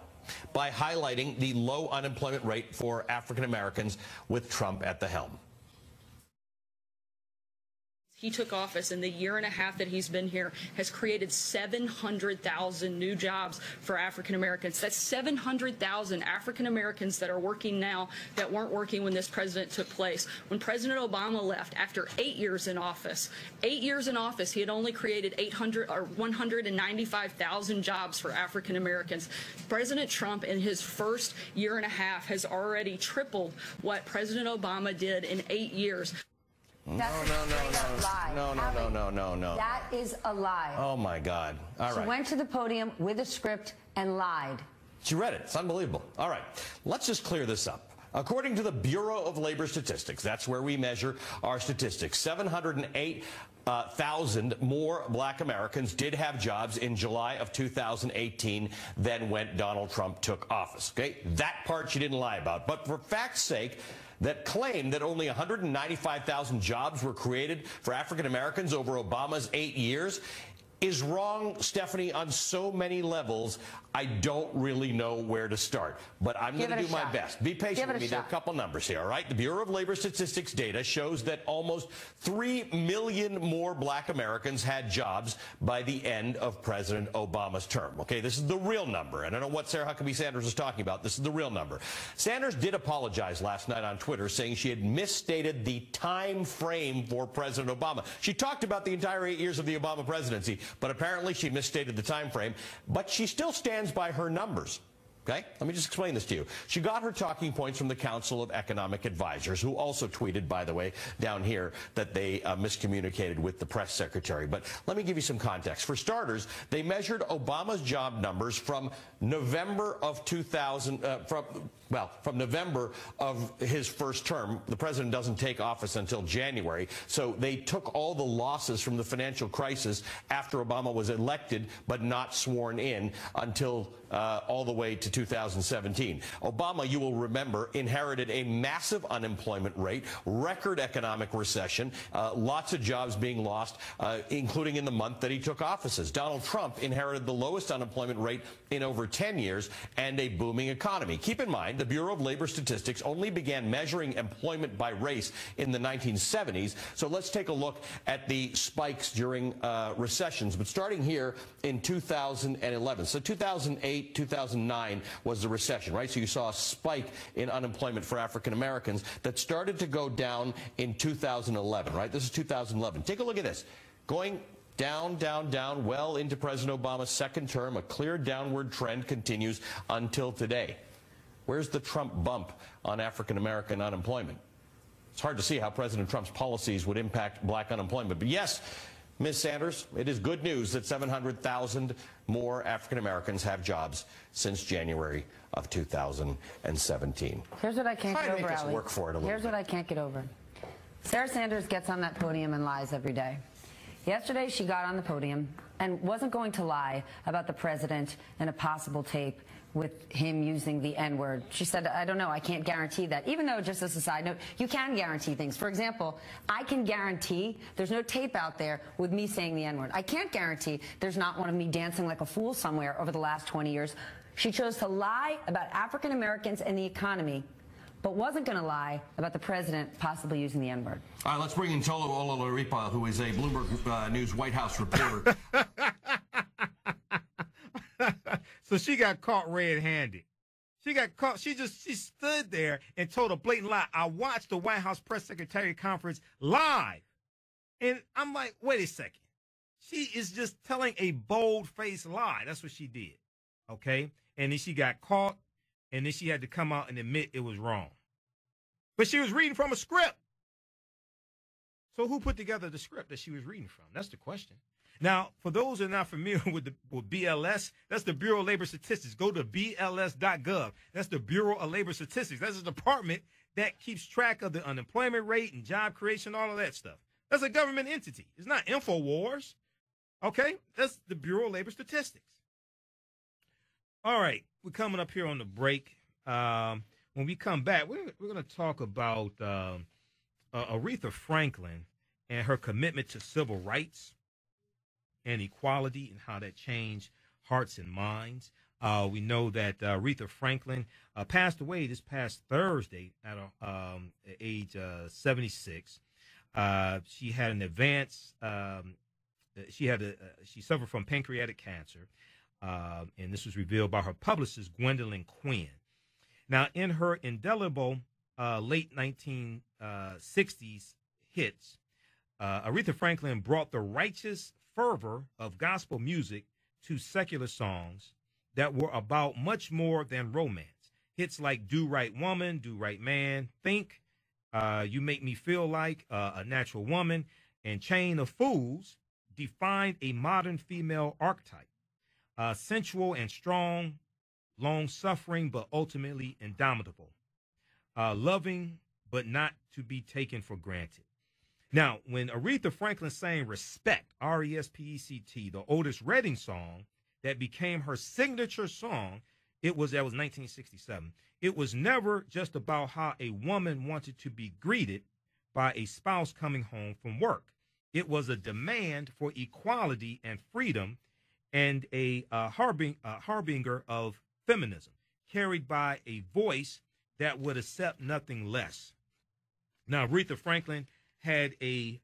By highlighting the low unemployment rate for African Americans with Trump at the helm. He took office, and the year and a half that he's been here has created 700,000 new jobs for African Americans. That's 700,000 African Americans that are working now that weren't working when this president took place. When President Obama left after 8 years in office, he had only created 195,000 jobs for African Americans. President Trump, in his first year and a half, has already tripled what President Obama did in 8 years. No. That is a lie. Oh, my God. All right. She went to the podium with a script and lied. She read it. It's unbelievable. All right. Let's just clear this up. According to the Bureau of Labor Statistics, that's where we measure our statistics, 708,000 more Black Americans did have jobs in July of 2018 than when Donald Trump took office. Okay? That part she didn't lie about. But for fact's sake, that claim that only 195,000 jobs were created for African Americans over Obama's 8 years is wrong, Stephanie, on so many levels. I don't really know where to start, but I'm going to do my best. Be patient with me. There are a couple numbers here, all right? The Bureau of Labor Statistics data shows that almost 3 million more Black Americans had jobs by the end of President Obama's term. Okay, this is the real number. I don't know what Sarah Huckabee Sanders is talking about. This is the real number. Sanders did apologize last night on Twitter, saying she had misstated the time frame for President Obama. She talked about the entire 8 years of the Obama presidency, but apparently she misstated the time frame. But she still stands by her numbers. Okay? Let me just explain this to you. She got her talking points from the Council of Economic Advisors, who also tweeted, by the way, down here, that they miscommunicated with the press secretary. But let me give you some context. For starters, they measured Obama's job numbers from November of 2000, from November of his first term. The president doesn't take office until January. So they took all the losses from the financial crisis after Obama was elected, but not sworn in until all the way to 2017. Obama, you will remember, inherited a massive unemployment rate, record economic recession, lots of jobs being lost, including in the month that he took offices. Donald Trump inherited the lowest unemployment rate in over 10 years and a booming economy. Keep in mind, the Bureau of Labor Statistics only began measuring employment by race in the 1970s. So let's take a look at the spikes during recessions, but starting here in 2011. So 2008, 2009 was the recession, right? So you saw a spike in unemployment for African Americans that started to go down in 2011, right? This is 2011. Take a look at this. Going down, down, down, well into President Obama's second term. A clear downward trend continues until today. Where's the Trump bump on African American unemployment? It's hard to see how President Trump's policies would impact black unemployment. But yes, Ms. Sanders, it is good news that 700,000 more African Americans have jobs since January of 2017. Here's what I can't get over, Ali. Work for it a little Here's bit. what I can't get over. Sarah Sanders gets on that podium and lies every day. Yesterday, she got on the podium and wasn't going to lie about the president and a possible tape with him using the N-word. She said, I don't know, I can't guarantee that. Even though, just as a side note, you can guarantee things. For example, I can guarantee there's no tape out there with me saying the N-word. I can't guarantee there's not one of me dancing like a fool somewhere over the last 20 years. She chose to lie about African Americans and the economy, but wasn't going to lie about the president possibly using the N-word. All right, let's bring in Tolo Ololaripa, who is a Bloomberg News White House reporter. So she got caught red-handed. She got caught. She stood there and told a blatant lie. I watched the White House press secretary conference live, and I'm like, wait a second. She is just telling a bold-faced lie. That's what she did, okay? And then she got caught, and then she had to come out and admit it was wrong. But she was reading from a script. So who put together the script that she was reading from? That's the question. Now, for those who are not familiar with BLS, that's the Bureau of Labor Statistics. Go to BLS.gov. That's the Bureau of Labor Statistics. That's a department that keeps track of the unemployment rate and job creation, all of that stuff. That's a government entity. It's not InfoWars. Okay? That's the Bureau of Labor Statistics. All right. We're coming up here on the break. When we come back, we're going to talk about Aretha Franklin and her commitment to civil rights and equality and how that changed hearts and minds. We know that Aretha Franklin passed away this past Thursday at age 76. She had an advance. She suffered from pancreatic cancer, and this was revealed by her publicist Gwendolyn Quinn. Now, in her indelible late 1960s hits, Aretha Franklin brought the righteous fervor of gospel music to secular songs that were about much more than romance. Hits like Do Right Woman, Do Right Man, Think, You Make Me Feel Like a Natural Woman, and Chain of Fools defined a modern female archetype. Sensual and strong, long-suffering, but ultimately indomitable. Loving, but not to be taken for granted. Now, when Aretha Franklin sang Respect, R-E-S-P-E-C-T, the Otis Redding song that became her signature song, that was 1967. It was never just about how a woman wanted to be greeted by a spouse coming home from work. It was a demand for equality and freedom and a harbinger of feminism, carried by a voice that would accept nothing less. Now, Aretha Franklin had a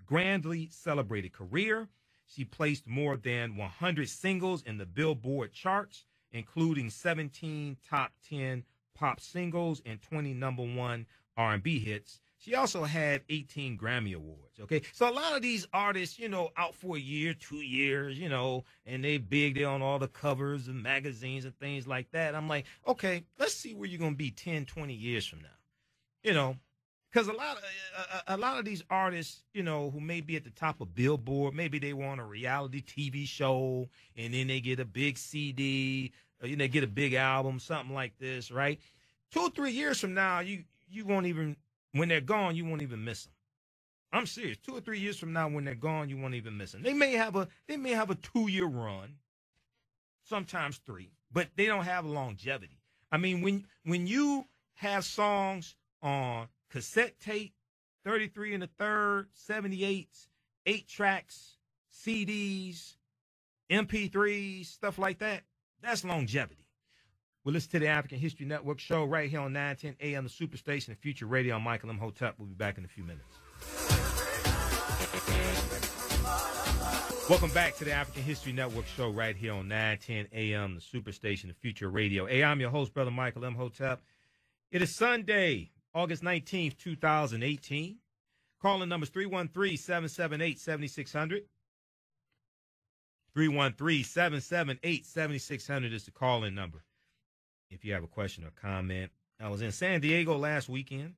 grandly celebrated career. She placed more than 100 singles in the Billboard charts, including 17 top 10 pop singles and 20 #1 R&B hits. She also had 18 Grammy Awards, okay? So a lot of these artists, out for a year, 2 years, and they big, they're on all the covers and magazines and things like that. I'm like, okay, let's see where you're going to be 10, 20 years from now, because a lot of these artists, who may be at the top of Billboard, maybe they were on a reality TV show, and then they get a big CD, they get a big album, something like this, right? 2 or 3 years from now, you won't even, when they're gone, you won't even miss them. I'm serious. 2 or 3 years from now, when they're gone, you won't even miss them. They may have a 2-year run, sometimes 3, but they don't have longevity. I mean, when you have songs on cassette tape, 33 1/3, 78s, 8 tracks, CDs, MP3s, stuff like that, that's longevity. Well, listen to the African History Network show right here on 910 AM, the Superstation, and Future Radio. I'm Michael Imhotep. We'll be back in a few minutes. Welcome back to the African History Network show right here on 910 AM, the Superstation, the Future Radio. Hey, I'm your host, Brother Michael Imhotep. It is Sunday, August 19th, 2018. Calling numbers 313-778-7600. 313-778-7600 is the call-in number if you have a question or comment. I was in San Diego last weekend.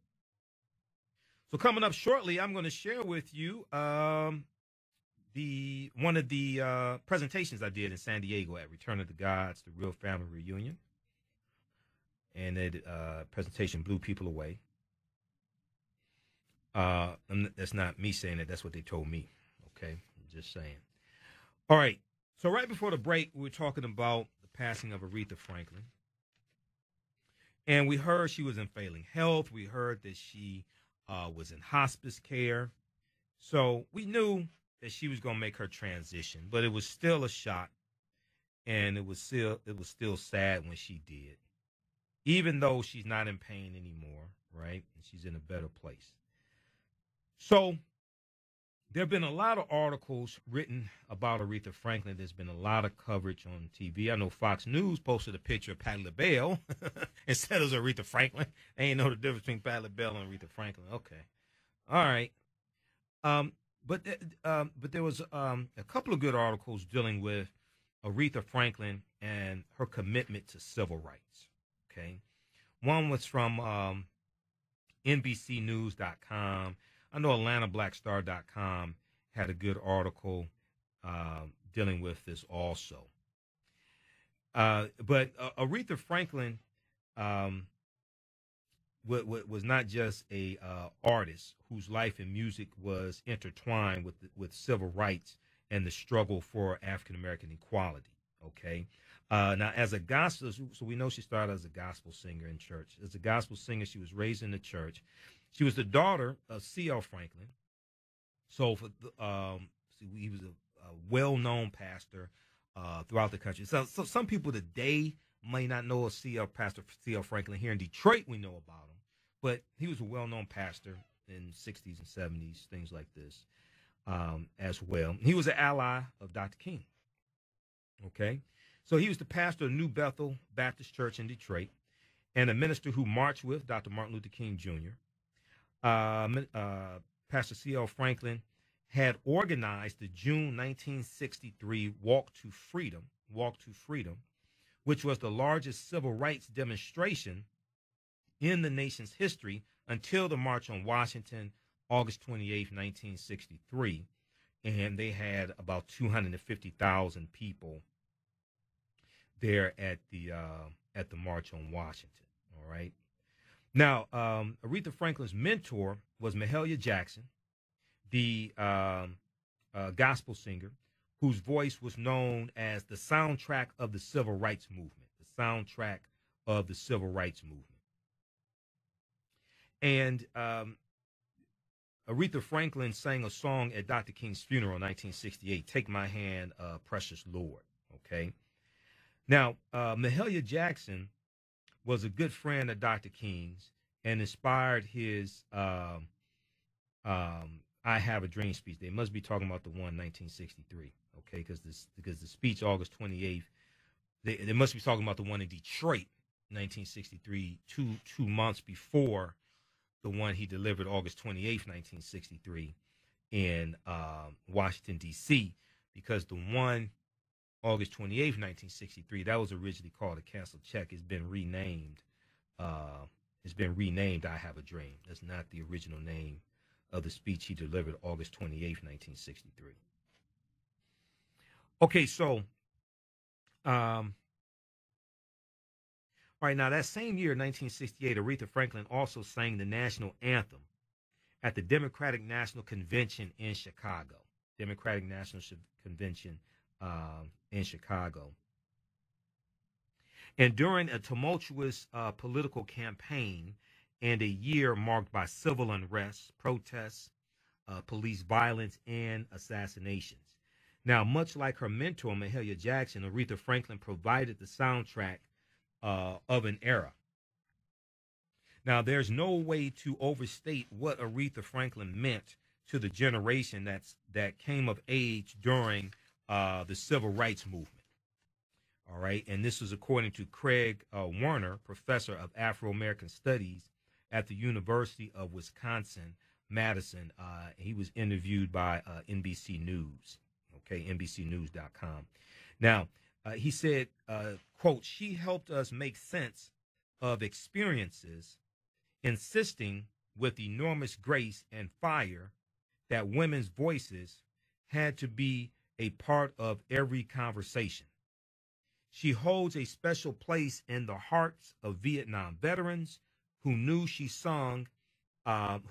So coming up shortly, I'm going to share with you one of the presentations I did in San Diego at Return of the Gods, the Real Family Reunion. And that presentation blew people away. That's not me saying it. That's what they told me. Okay, I'm just saying. All right. So right before the break, we were talking about the passing of Aretha Franklin. And we heard she was in failing health. We heard that she was in hospice care. So we knew that she was going to make her transition, but it was still a shock. And it was still sad when she did. Even though she's not in pain anymore, right? And she's in a better place. So there have been a lot of articles written about Aretha Franklin. There's been a lot of coverage on TV. I know Fox News posted a picture of Patti LaBelle instead of Aretha Franklin. I ain't know the difference between Patti LaBelle and Aretha Franklin. Okay. All right. But there was a couple of good articles dealing with Aretha Franklin and her commitment to civil rights. Okay. One was from NBCnews.com. I know AtlantaBlackStar.com had a good article dealing with this also. But Aretha Franklin was not just a artist whose life and music was intertwined with civil rights and the struggle for African American equality. Okay. Now, as a gospel, so we know she started as a gospel singer in church. As a gospel singer, she was raised in the church. She was the daughter of C.L. Franklin. So he was a well-known pastor throughout the country. So some people today may not know of Pastor C.L. Franklin. Here in Detroit, we know about him. But he was a well-known pastor in the 60s and 70s, things like this as well. He was an ally of Dr. King. Okay? So he was the pastor of New Bethel Baptist Church in Detroit and a minister who marched with Dr. Martin Luther King Jr. Pastor C.L. Franklin had organized the June 1963 Walk to Freedom, which was the largest civil rights demonstration in the nation's history until the March on Washington, August 28, 1963. And they had about 250,000 people there at the March on Washington. All right. Now, Aretha Franklin's mentor was Mahalia Jackson, the gospel singer, whose voice was known as the soundtrack of the Civil Rights Movement, And Aretha Franklin sang a song at Dr. King's funeral in 1968, Take My Hand, Precious Lord. Okay. Now, Mahalia Jackson was a good friend of Dr. King's and inspired his I Have a Dream speech. They must be talking about the one 1963, okay, because the speech August 28th, they must be talking about the one in Detroit, 1963, two months before the one he delivered August 28th, 1963 in Washington, D.C., because the one August 28th, 1963, that was originally called a canceled check. It's been renamed. I Have a Dream. That's not the original name of the speech he delivered August 28th, 1963. Okay, so, all right, now that same year, 1968, Aretha Franklin also sang the national anthem at the Democratic National Convention in Chicago. And during a tumultuous political campaign and a year marked by civil unrest, protests, police violence, and assassinations. Now, much like her mentor, Mahalia Jackson, Aretha Franklin provided the soundtrack of an era. Now, there's no way to overstate what Aretha Franklin meant to the generation that came of age during the Civil Rights Movement. All right, and this is according to Craig Warner, professor of Afro-American Studies at the University of Wisconsin-Madison. He was interviewed by NBC News, okay, NBCnews.com. Now, he said, quote, "She helped us make sense of experiences, insisting with enormous grace and fire that women's voices had to be a part of every conversation. She holds a special place in the hearts of Vietnam veterans who knew she sung, I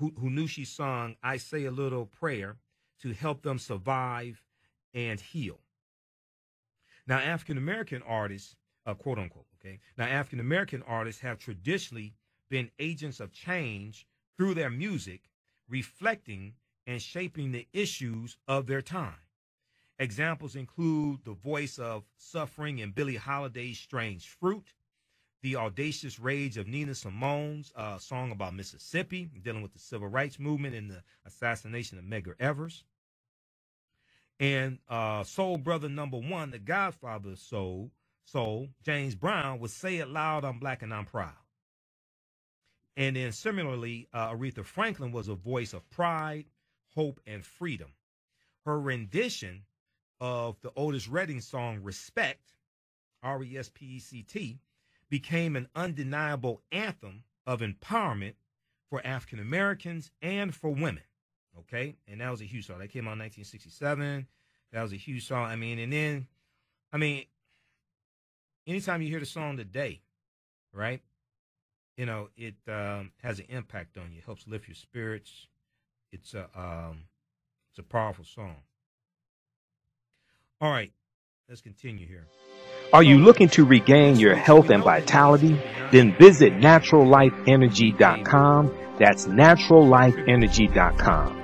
Say a Little Prayer to help them survive and heal." Now, African-American artists, quote unquote, okay, now African-American artists have traditionally been agents of change through their music, reflecting and shaping the issues of their time. Examples include the voice of suffering in Billie Holiday's Strange Fruit, the audacious rage of Nina Simone's song about Mississippi, dealing with the civil rights movement and the assassination of Medgar Evers, and Soul Brother number one, the godfather of soul, James Brown, would Say It Loud, I'm Black and I'm Proud. And then similarly, Aretha Franklin was a voice of pride, hope, and freedom. Her rendition of the Otis Redding song Respect, R-E-S-P-E-C-T, became an undeniable anthem of empowerment for African Americans and for women. Okay, and that was a huge song. That came out in 1967. That was a huge song. I mean, anytime you hear the song today, right, you know, it has an impact on you. It helps lift your spirits. It's a powerful song. All right, let's continue here. Are you looking to regain your health and vitality? Then visit naturallifeenergy.com. That's naturallifeenergy.com.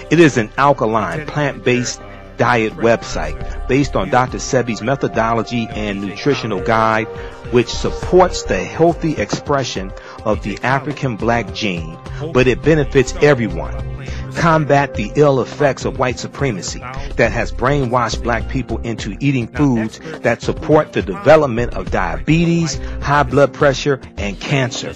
It is an alkaline, plant-based diet website based on Dr. Sebi's methodology and nutritional guide, which supports the healthy expression of the African black gene, but it benefits everyone. Combat the ill effects of white supremacy that has brainwashed black people into eating foods that support the development of diabetes, high blood pressure, and cancer.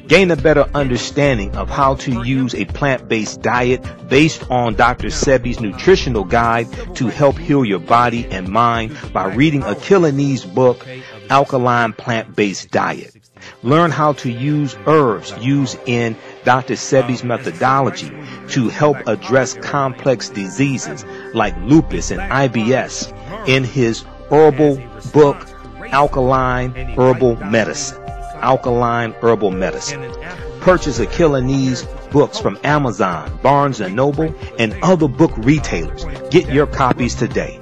Gain a better understanding of how to use a plant-based diet based on Dr. Sebi's nutritional guide to help heal your body and mind by reading Achilles' book, Alkaline Plant-Based Diet. Learn how to use herbs used in Dr. Sebi's methodology to help address complex diseases like lupus and IBS in his herbal book, Alkaline Herbal Medicine. Alkaline Herbal Medicine. Purchase Achilles books from Amazon, Barnes & Noble, and other book retailers. Get your copies today.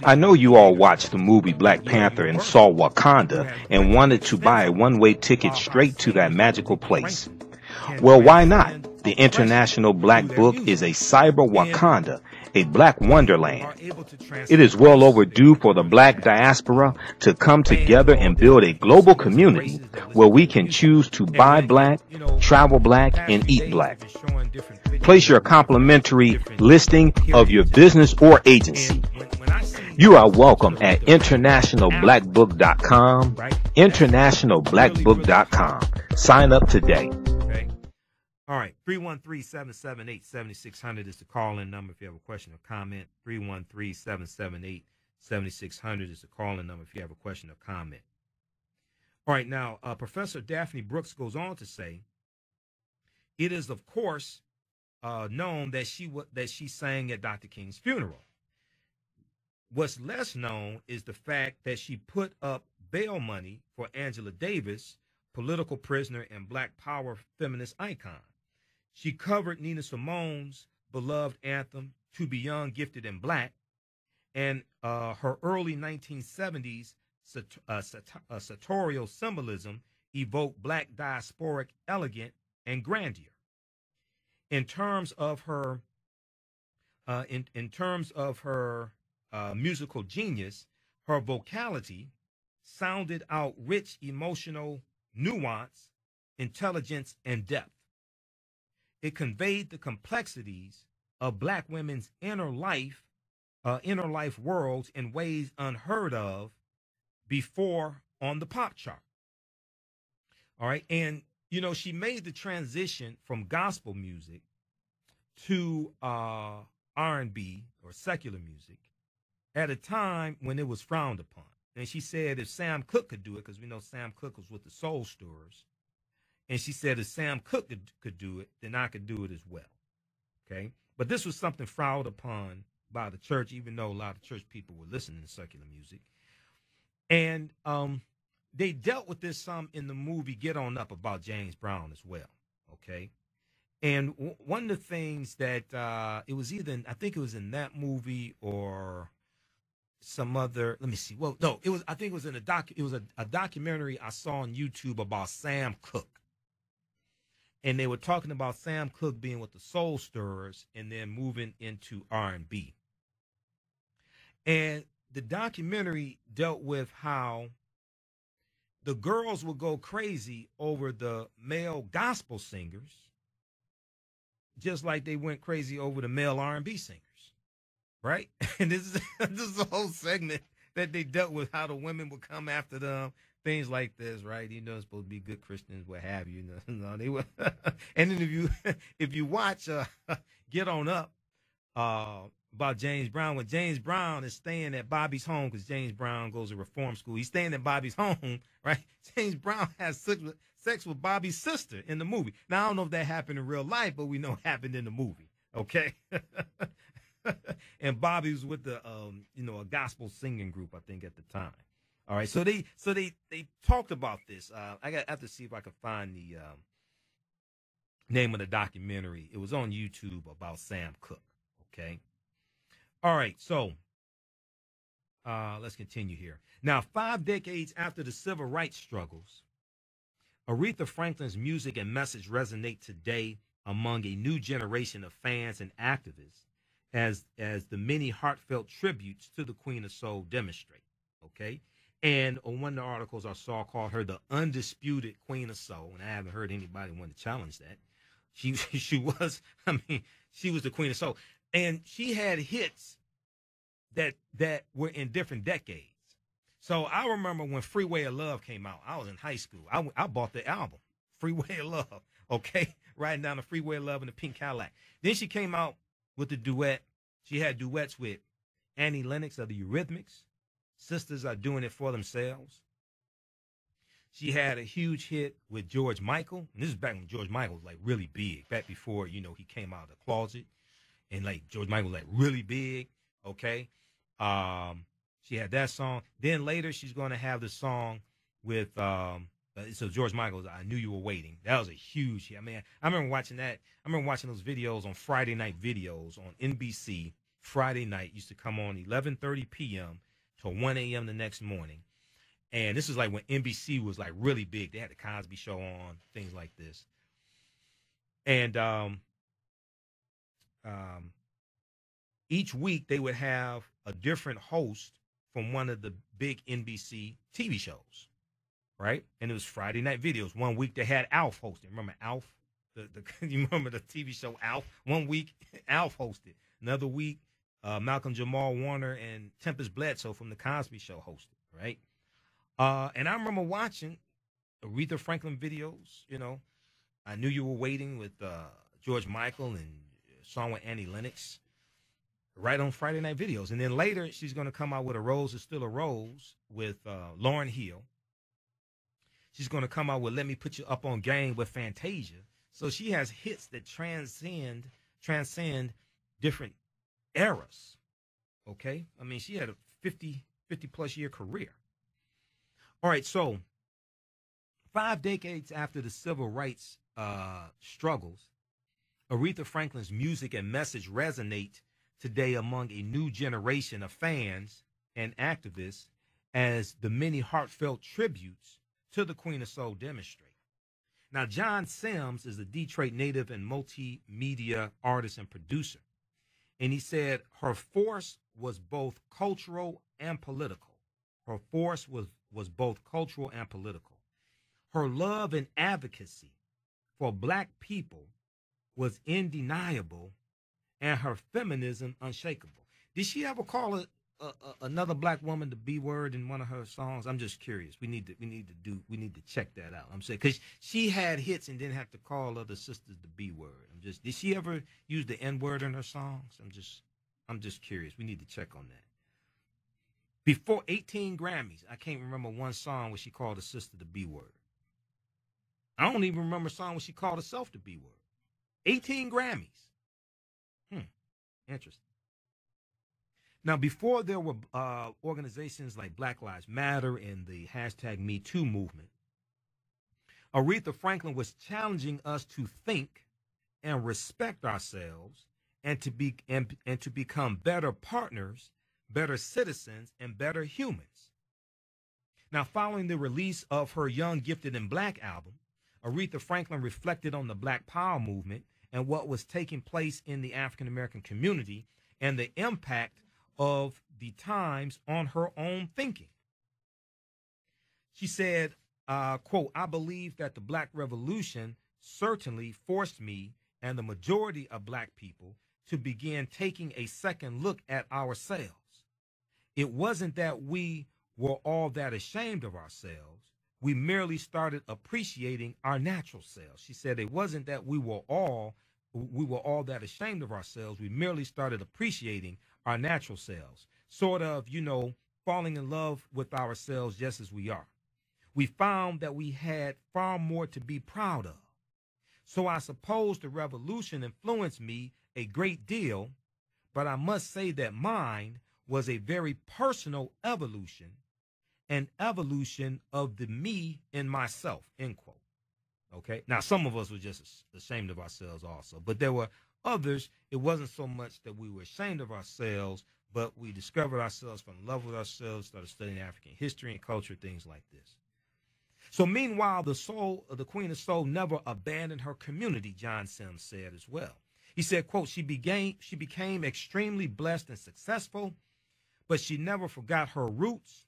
I know you all watched the movie Black Panther and saw Wakanda and wanted to buy a one-way ticket straight to that magical place. Well, why not? The International Black Book is a cyber Wakanda, a black wonderland. It is well overdue for the black diaspora to come together and build a global community where we can choose to buy black, travel black, and eat black. Place your complimentary listing of your business or agency. You are welcome at internationalblackbook.com, internationalblackbook.com. Sign up today. All right, 313-778-7600 is the call-in number if you have a question or comment. 313-778-7600 is the call-in number if you have a question or comment. All right, now, Professor Daphne Brooks goes on to say, it is, of course, known that she sang at Dr. King's funeral. What's less known is the fact that she put up bail money for Angela Davis, political prisoner and black power feminist icon. She covered Nina Simone's beloved anthem, To Be Young, Gifted, and Black, and her early 1970s sartorial symbolism evoke black diasporic elegance and grandeur. In terms of her musical genius, her vocality sounded out rich emotional nuance, intelligence, and depth. It conveyed the complexities of black women's inner life worlds in ways unheard of before on the pop chart. All right, and you know, she made the transition from gospel music to R&B or secular music at a time when it was frowned upon. And she said if Sam Cooke could do it, because we know Sam Cooke was with the Soul Stirrers, and she said if Sam Cooke could do it, then I could do it as well. Okay, but this was something frowned upon by the church, even though a lot of church people were listening to secular music. And they dealt with this some in the movie Get On Up about James Brown as well. Okay, and one of the things that it was either I think it was in that movie or some other. Let me see. Well, no, it was. I think it was in It was a documentary I saw on YouTube about Sam Cooke, and they were talking about Sam Cooke being with the Soul Stirrers and then moving into R&B. And the documentary dealt with how the girls would go crazy over the male gospel singers, just like they went crazy over the male R&B singers, right? And this is a whole segment that they dealt with, how the women would come after them, things like this, right? You know, it's supposed to be good Christians, what have you. No, they were. And then if you watch Get On Up about James Brown, when James Brown is staying at Bobby's home, because James Brown goes to reform school, he's staying at Bobby's home, right? James Brown has sex with Bobby's sister in the movie. Now, I don't know if that happened in real life, but we know it happened in the movie, okay? And Bobby was with the, a gospel singing group, I think, at the time. All right, so they talked about this. I have to see if I can find the name of the documentary. It was on YouTube about Sam Cooke, okay? All right, so let's continue here. Now, 5 decades after the civil rights struggles, Aretha Franklin's music and message resonate today among a new generation of fans and activists as the many heartfelt tributes to the Queen of Soul demonstrate, okay? And on one of the articles I saw called her the undisputed Queen of Soul, and I haven't heard anybody want to challenge that. She was the Queen of Soul. And she had hits that were in different decades. So I remember when Freeway of Love came out. I was in high school. I bought the album, Freeway of Love, okay? Riding down the Freeway of Love in the pink Cadillac. Then she came out with the duet. She had duets with Annie Lennox of the Eurythmics. Sisters Are Doing It For Themselves. She had a huge hit with George Michael. And this is back when George Michael was like really big, back before, he came out of the closet. And like George Michael was like really big, okay? She had that song. Then later she's going to have the song with, so George Michael's I Knew You Were Waiting. That was a huge hit. I mean, I remember watching that. I remember watching those videos on Friday night videos on NBC. Friday night used to come on 11:30 p.m. to 1 a.m. the next morning. And this is like when NBC was like really big. They had the Cosby Show on, things like this. And each week they would have a different host from one of the big NBC TV shows, right? And it was Friday night videos. One week they had Alf hosting. Remember Alf? You remember the TV show Alf? One week Alf hosted. Another week Malcolm Jamal Warner and Tempest Bledsoe from the Cosby Show hosted, right? And I remember watching Aretha Franklin videos, I Knew You Were Waiting with George Michael and song with Annie Lennox, right on Friday night videos. And then later she's going to come out with A Rose Is Still a Rose with Lauryn Hill. She's going to come out with Let Me Put You Up on Game with Fantasia. So she has hits that transcend different eras, okay? I mean, she had a 50-plus year career. All right, so 5 decades after the civil rights struggles, Aretha Franklin's music and message resonate today among a new generation of fans and activists as the many heartfelt tributes to the Queen of Soul demonstrate. Now, John Sims is a Detroit native and multimedia artist and producer. And he said her force was both cultural and political. Her force was both cultural and political. Her love and advocacy for Black people was undeniable, and her feminism unshakable. Did she ever call another Black woman the B word in one of her songs? I'm just curious. We need to check that out. I'm saying, because she had hits and didn't have to call other sisters the B word. Did she ever use the N word in her songs? I'm just curious. We need to check on that. Before 18 Grammys, I can't remember one song where she called a sister the B word. I don't even remember a song where she called herself the B word. 18 Grammys. Interesting. Now, before there were organizations like Black Lives Matter and the hashtag Me Too movement, Aretha Franklin was challenging us to think and respect ourselves and to become better partners, better citizens, and better humans. Now, following the release of her Young, Gifted, and Black album, Aretha Franklin reflected on the Black Power movement and what was taking place in the African-American community and the impact of the times on her own thinking. She said, quote, "I believe that the Black Revolution certainly forced me and the majority of Black people to begin taking a second look at ourselves. It wasn't that we were all that ashamed of ourselves. We merely started appreciating our natural selves." She said it wasn't that we were all that ashamed of ourselves. We merely started appreciating our natural selves, sort of, falling in love with ourselves just as we are. We found that we had far more to be proud of. So I suppose the revolution influenced me a great deal, but I must say that mine was a very personal evolution, an evolution of the me in myself, end quote. Okay. Now, some of us were just ashamed of ourselves also, but there were others. It wasn't so much that we were ashamed of ourselves, but we discovered ourselves, fell in love with ourselves, started studying African history and culture, things like this. So meanwhile, the Queen of Soul never abandoned her community, John Sims said as well. He said, quote, she became extremely blessed and successful, but she never forgot her roots,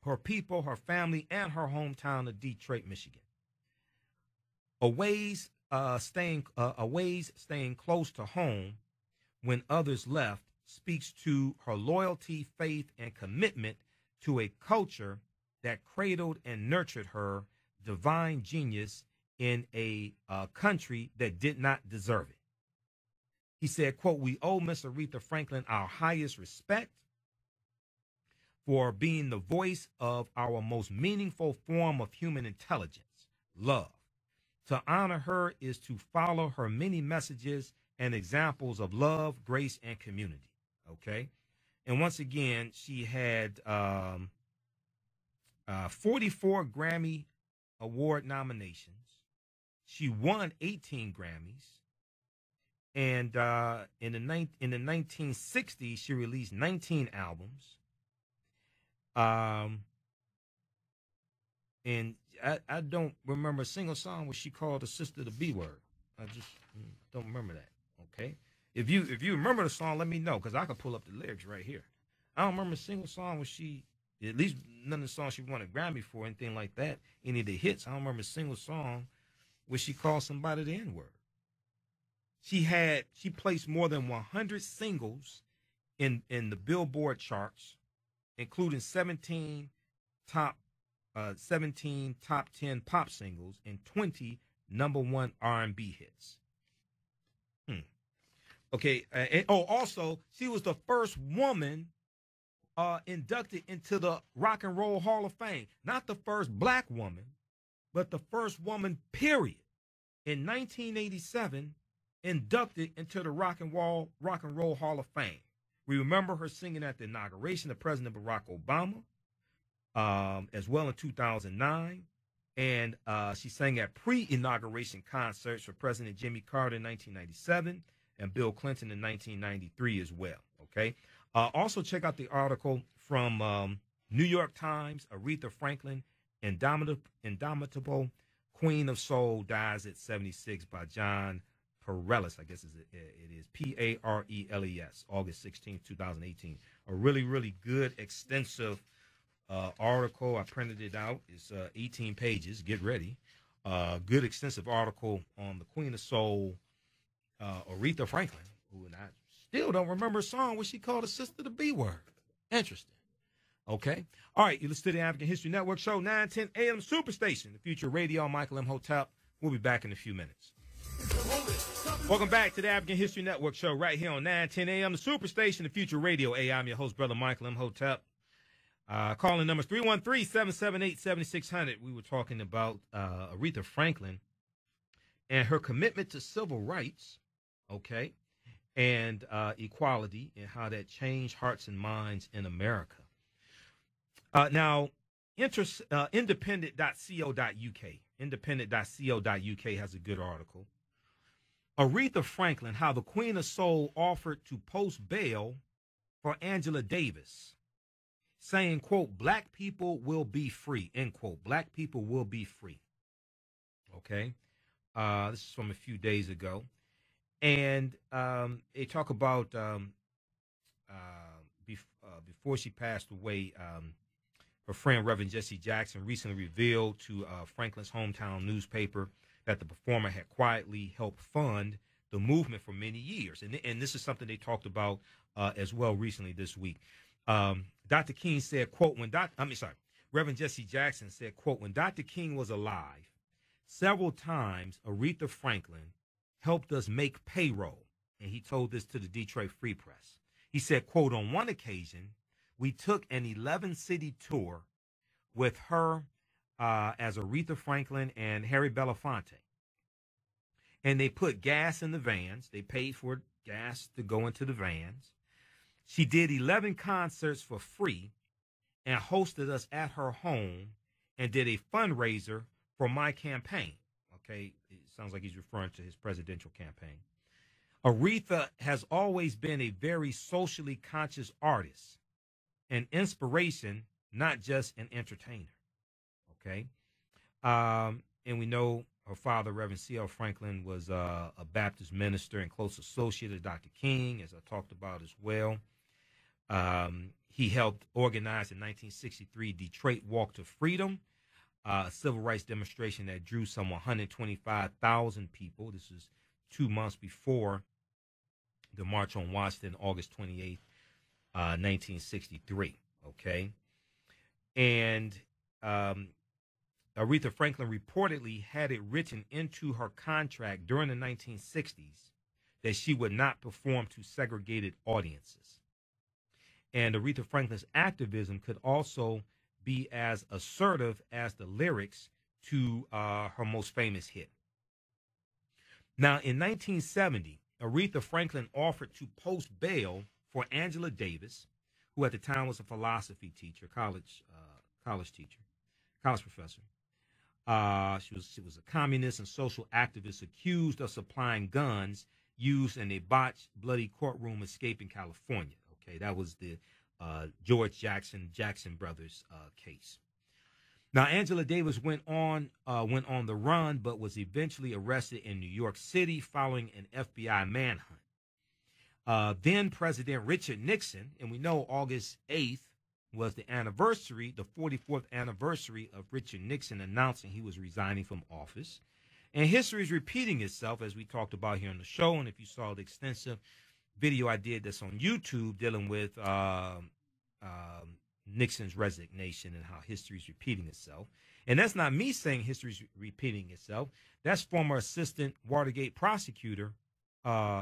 her people, her family, and her hometown of Detroit, Michigan. Always staying close to home when others left speaks to her loyalty, faith, and commitment to a culture that cradled and nurtured her divine genius in a country that did not deserve it. He said, quote, "We owe Miss Aretha Franklin our highest respect for being the voice of our most meaningful form of human intelligence, love. To honor her is to follow her many messages and examples of love, grace, and community." Okay? And once again, she had 44 Grammy Award nominations. She won 18 Grammys. And in the 1960s, she released 19 albums. And I don't remember a single song where she called her sister the B word. I just don't remember that. Okay, if you remember the song, let me know, because I could pull up the lyrics right here. I don't remember a single song where she, at least none of the songs she won a Grammy for, anything like that. Any of the hits, I don't remember a single song where she called somebody the N word. She placed more than 100 singles in the Billboard charts, including 17 top 10 pop singles and 20 #1 R&B hits. Okay. Also, she was the first woman inducted into the Rock and Roll Hall of Fame. Not the first Black woman, but the first woman, period. In 1987, inducted into the Rock and Roll Hall of Fame. We remember her singing at the inauguration of President Barack Obama, as well in 2009. And she sang at pre-inauguration concerts for President Jimmy Carter in 1997 and Bill Clinton in 1993 as well. Okay. Also check out the article from New York Times, Aretha Franklin, indomitable Queen of Soul, dies at 76 by John Pareles, I guess it is Pareles, August 16, 2018. A really, really good, extensive article. I printed it out. It's 18 pages. Get ready. Good, extensive article on the Queen of Soul, Aretha Franklin, who I still don't remember a song where she called her sister the B word. Interesting. Okay. All right. You listen to the African History Network show, 9:10 a.m. Superstation, the Future Radio. Michael Imhotep. We'll be back in a few minutes. Welcome back to the African History Network show right here on 9:10 a.m. the Superstation, the Future Radio. Hey, I'm your host, Brother Michael Imhotep. Calling numbers 313-778-7600. We were talking about Aretha Franklin and her commitment to civil rights, okay, and equality, and how that changed hearts and minds in America. Now, independent.co.uk has a good article. Aretha Franklin, how the Queen of Soul offered to post bail for Angela Davis, saying, quote, black people will be free, end quote. Black people will be free. Okay. This is from a few days ago. And they talk about before she passed away, her friend Reverend Jesse Jackson recently revealed to Franklin's hometown newspaper that the performer had quietly helped fund the movement for many years. And this is something they talked about as well recently this week. Dr. King said, quote, Reverend Jesse Jackson said, quote, when Dr. King was alive, several times Aretha Franklin helped us make payroll. And he told this to the Detroit Free Press. He said, quote, on one occasion, we took an 11-city tour with her as Aretha Franklin and Harry Belafonte. And they put gas in the vans. They paid for gas to go into the vans. She did 11 concerts for free and hosted us at her home and did a fundraiser for my campaign. Okay, it sounds like he's referring to his presidential campaign. Aretha has always been a very socially conscious artist, an inspiration, not just an entertainer. Okay, and we know her father, Reverend C.L. Franklin, was a Baptist minister and close associate of Dr. King, as I talked about as well. He helped organize the 1963 Detroit Walk to Freedom, a civil rights demonstration that drew some 125,000 people. This is 2 months before the March on Washington, August 28th, 1963. Okay. And Aretha Franklin reportedly had it written into her contract during the 1960s that she would not perform to segregated audiences. And Aretha Franklin's activism could also be as assertive as the lyrics to her most famous hit. Now, in 1970, Aretha Franklin offered to post bail for Angela Davis, who at the time was a philosophy teacher, college professor. She was a communist and social activist accused of supplying guns used in a botched, bloody courtroom escape in California. Okay, that was the George Jackson brothers case. Now, Angela Davis went on the run, but was eventually arrested in New York City following an FBI manhunt. Then President Richard Nixon, and we know August 8th was the 44th anniversary of Richard Nixon announcing he was resigning from office. And history is repeating itself, as we talked about here on the show. And if you saw the extensive video I did that's on YouTube dealing with Nixon's resignation and how history is repeating itself. And that's not me saying history is repeating itself. That's former assistant Watergate prosecutor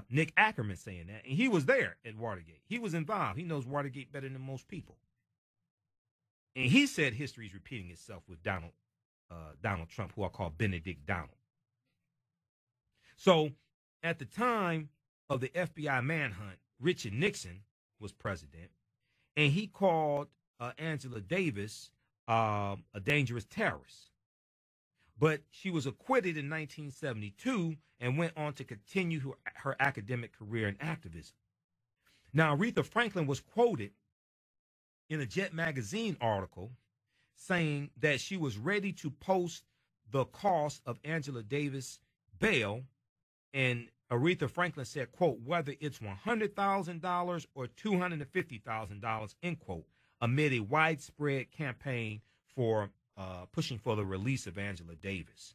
Nick Ackerman saying that. And he was there at Watergate. He was involved. He knows Watergate better than most people. And he said history is repeating itself with Donald Trump, who I call Benedict Donald. So at the time of the FBI manhunt, Richard Nixon was president, and he called Angela Davis a dangerous terrorist. But she was acquitted in 1972 and went on to continue her academic career in activism. Now, Aretha Franklin was quoted in a Jet magazine article saying that she was ready to post the cost of Angela Davis bail, and Aretha Franklin said, quote, whether it's $100,000 or $250,000, end quote, amid a widespread campaign for pushing for the release of Angela Davis.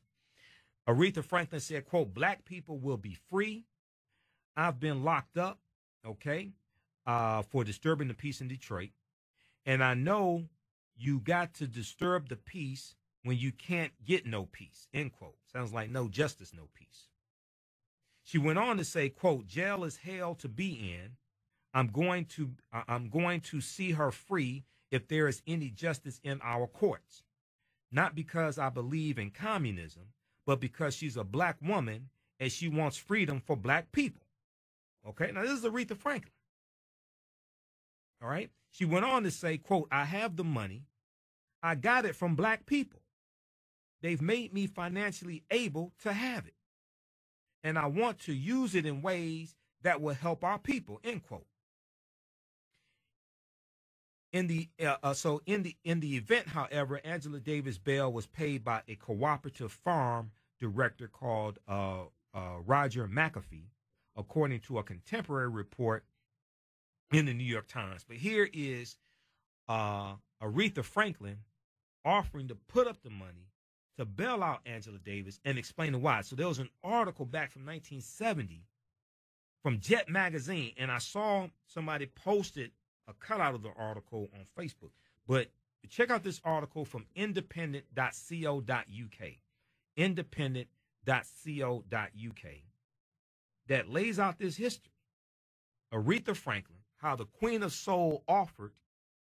Aretha Franklin said, quote, black people will be free. I've been locked up, okay, for disturbing the peace in Detroit. And I know you got to disturb the peace when you can't get no peace, end quote. Sounds like no justice, no peace. She went on to say, quote, jail is hell to be in. I'm going to see her free if there is any justice in our courts. Not because I believe in communism, but because she's a black woman and she wants freedom for black people. Okay, now this is Aretha Franklin. All right, she went on to say, quote, I have the money. I got it from black people. They've made me financially able to have it. And I want to use it in ways that will help our people, end quote. In the event, however, Angela Davis bail was paid by a cooperative farm director called Roger McAfee, according to a contemporary report in the New York Times. But here is Aretha Franklin offering to put up the money to bail out Angela Davis and explaining why. So there was an article back from 1970 from Jet magazine, and I saw somebody posted a cutout of the article on Facebook. But check out this article from independent.co.uk, independent.co.uk, that lays out this history. Aretha Franklin, how the Queen of Soul offered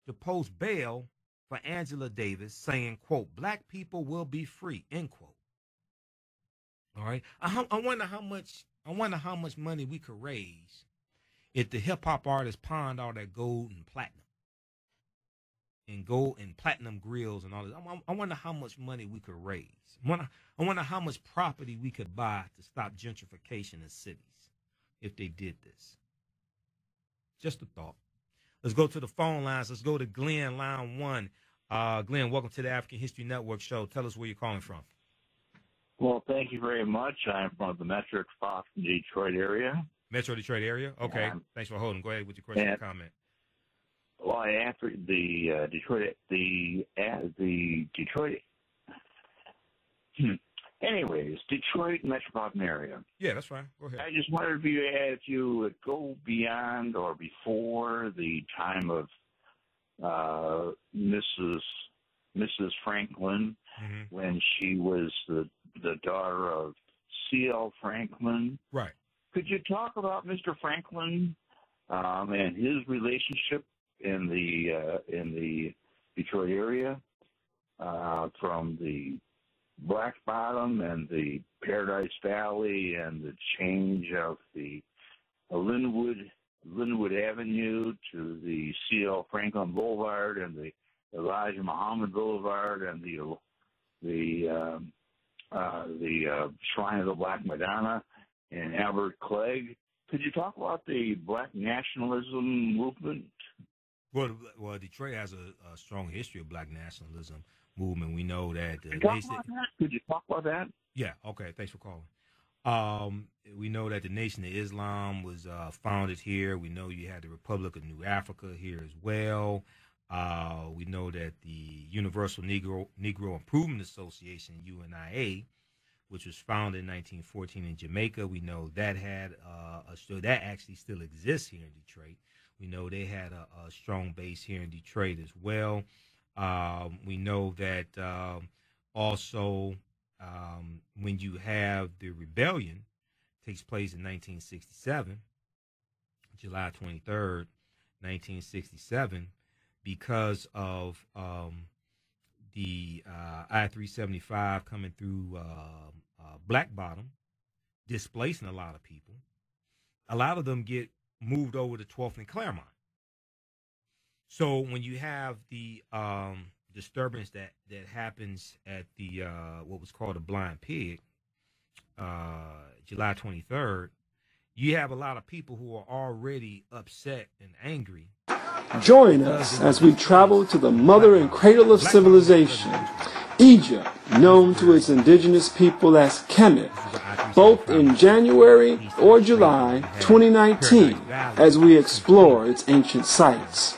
to post bail for Angela Davis, saying, quote, black people will be free, end quote. All right. I wonder how much money we could raise if the hip hop artists pawned all that gold and platinum grills and all this. I wonder how much money we could raise. I wonder how much property we could buy to stop gentrification in cities if they did this. Just a thought. Let's go to the phone lines. Let's go to Glenn, line 1. Glenn, welcome to the African History Network show. Tell us where you're calling from. Well, thank you very much. I'm from the metropolitan Detroit area. Metro Detroit area? Okay. Thanks for holding. Go ahead with your question and comment. Well, I answered the Detroit. Anyways, Detroit metropolitan area. Yeah, that's right. Go ahead. I just wondered if you would go beyond or before the time of Mrs. Franklin, when she was the daughter of C.L. Franklin. Right. Could you talk about Mr. Franklin and his relationship in the Detroit area from the Black Bottom and the Paradise Valley and the change of the Linwood Avenue to the C.L. Franklin Boulevard and the Elijah Muhammad Boulevard and the Shrine of the Black Madonna and Albert Clegg? Could you talk about the Black nationalism movement? Well, Detroit has a strong history of Black nationalism movement. We know that. Could you talk about that? Yeah. Okay. Thanks for calling. We know that the Nation of Islam was founded here. We know you had the Republic of New Africa here as well. We know that the Universal Negro Improvement Association, UNIA, which was founded in 1914 in Jamaica, we know that had that actually still exists here in Detroit. We know they had a strong base here in Detroit as well. We know that also when you have the rebellion takes place in 1967, July 23rd, 1967, because of the I-375 coming through Black Bottom, displacing a lot of people. A lot of them get moved over to 12th and Claremont. So when you have the disturbance that happens at the what was called a Blind Pig, July 23rd, you have a lot of people who are already upset and angry Join us as we travel to the mother and cradle of civilization, Egypt, known to its indigenous people as Kemet, both in January or July 2019 as we explore its ancient sites.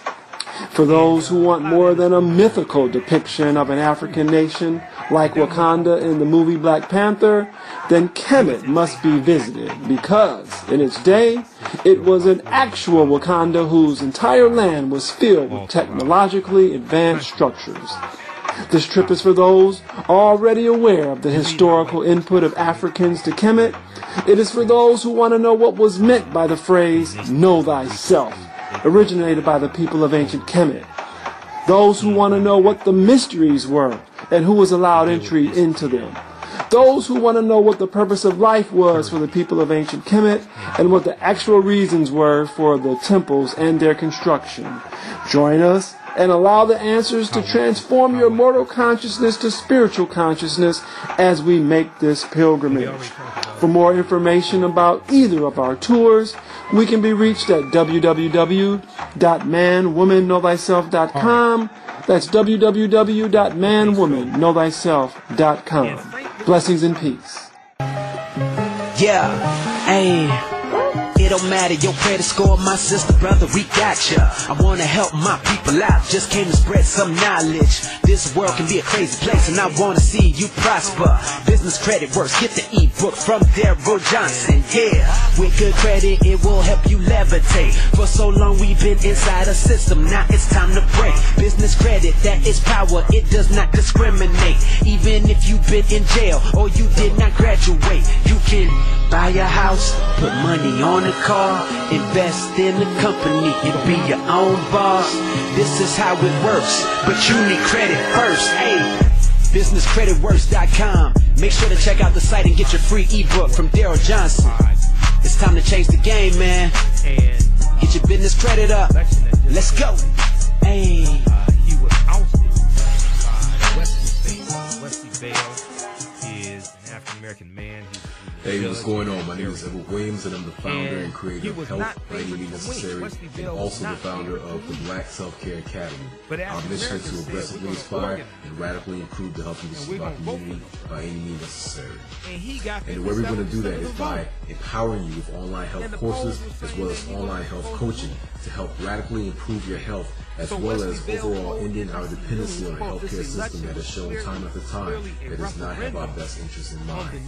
For those who want more than a mythical depiction of an African nation like Wakanda in the movie Black Panther, then Kemet must be visited because, in its day, it was an actual Wakanda whose entire land was filled with technologically advanced structures. This trip is for those already aware of the historical input of Africans to Kemet. It is for those who want to know what was meant by the phrase, "Know thyself," originated by the people of ancient Kemet. Those who want to know what the mysteries were and who was allowed entry into them. Those who want to know what the purpose of life was for the people of ancient Kemet and what the actual reasons were for the temples and their construction. Join us and allow the answers to transform your mortal consciousness to spiritual consciousness as we make this pilgrimage. For more information about either of our tours, we can be reached at www.manwomanknowthyself.com. That's www.manwomanknowthyself.com. Blessings and peace. Yeah, hey. It don't matter your credit score, my sister, brother, we got ya. I wanna help my people out, just came to spread some knowledge. This world can be a crazy place and I wanna see you prosper. Business credit works, get the ebook from Daryl Johnson. Yeah, with good credit it will help you levitate. For so long we've been inside a system, now it's time to break. Business credit, that is power, it does not discriminate. Even if you've been in jail or you did not graduate, you can buy a house, put money on a car, invest in a company and be your own boss. This is how it works, but you need credit first. Hey, businesscreditworks.com. Make sure to check out the site and get your free ebook from Daryl Johnson. It's time to change the game, man. Get your business credit up. Let's go. Hey. He was ousted. Wesley Bell is an African-American man. Hey, what's going on? My name is Edward Williams, and I'm the founder and creator of Health by Any Means Necessary, and also the founder of the Black Self-Care Academy. Our mission is to aggressively inspire and radically improve the health conditions of our community by any means necessary. And the way we're going to do that is by empowering you with online health courses as well as online health coaching to help radically improve your health, as well as overall ending our dependency on a healthcare system that has shown time after time that does not have our best interests in mind.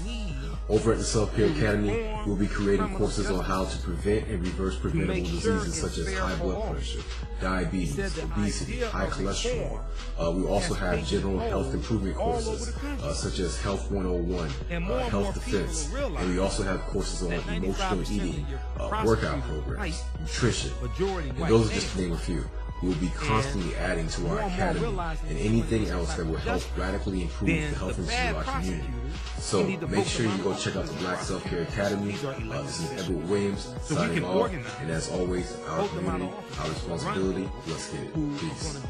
Over at the Self-Care Academy, we'll be creating courses on how to prevent and reverse preventable diseases such as high blood pressure, diabetes, obesity, high cholesterol. We also have general health improvement courses such as Health 101, Health Defense, and we also have courses on emotional eating, workout programs, nutrition, and those are just to name a few. We'll be constantly adding to our academy and anything else that will help radically improve the health industry of our community. So make sure you go check out the Black Self-Care Academy. This is Edward Williams signing off, and as always, our community, our responsibility. Let's get it. Peace.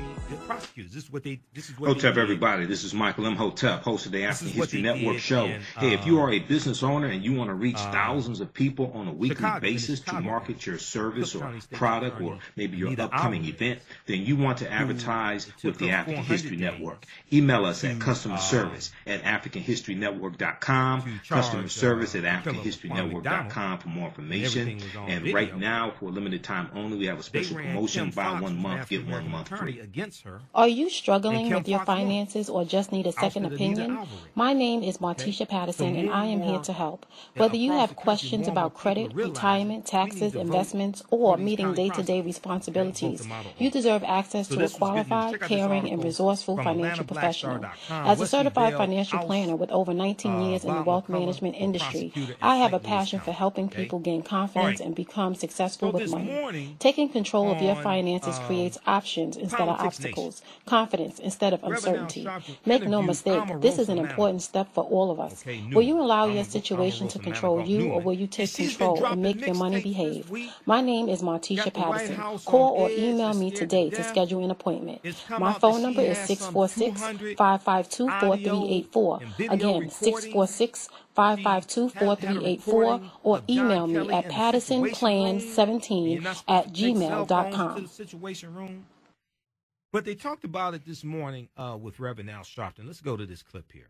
What's up, everybody? This is Michael Imhotep, host of the African History Network show. Hey, if you are a business owner and you want to reach thousands of people on a weekly basis to market your service or product or maybe your upcoming event, then you want to advertise with the African History Network. Email us at customerservice@africanhistorynetwork.com, customerservice@africanhistorynetwork.com for more information. And right now, for a limited time only, we have a special promotion: buy 1 month, get 1 month free. Are you struggling with your finances or just need a second opinion? My name is Markeis Patterson, and I am here to help. Whether you have questions about credit, retirement, taxes, investments, or meeting day-to-day responsibilities, you deserve access to a qualified, caring, and resourceful financial professional. As a certified financial planner with over 19 years in the wealth management industry, I have a passion for helping people gain confidence and become successful with money. Taking control of your finances creates options instead of obstacles, confidence instead of uncertainty. Make no mistake, this is an important step for all of us. Will you allow your situation to control you, or will you take control and make your money behave? My name is Markeis Patterson. Call or email me today to schedule an appointment. My phone number is 646-552-4384. Again, 646-552-4384, or email me at pattersonplan17@gmail.com. But they talked about it this morning with Reverend Al Sharpton. Let's go to this clip here.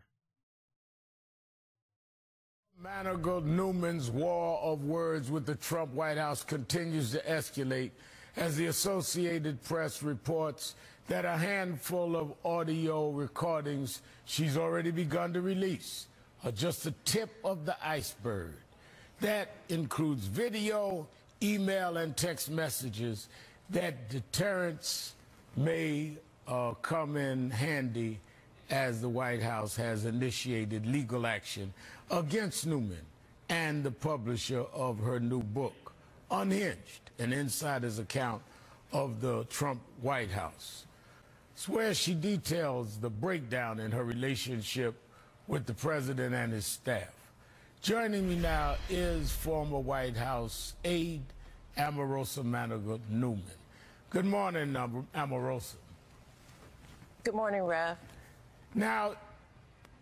Manigault Newman's war of words with the Trump White House continues to escalate as the Associated Press reports that a handful of audio recordings she's already begun to release are just the tip of the iceberg. That includes video, email, and text messages that deterrence may come in handy as the White House has initiated legal action against Newman and the publisher of her new book, Unhinged, an insider's account of the Trump White House. It's where she details the breakdown in her relationship with the president and his staff. Joining me now is former White House aide Omarosa Manigault Newman. Good morning, Omarosa. Good morning, Rev. Now,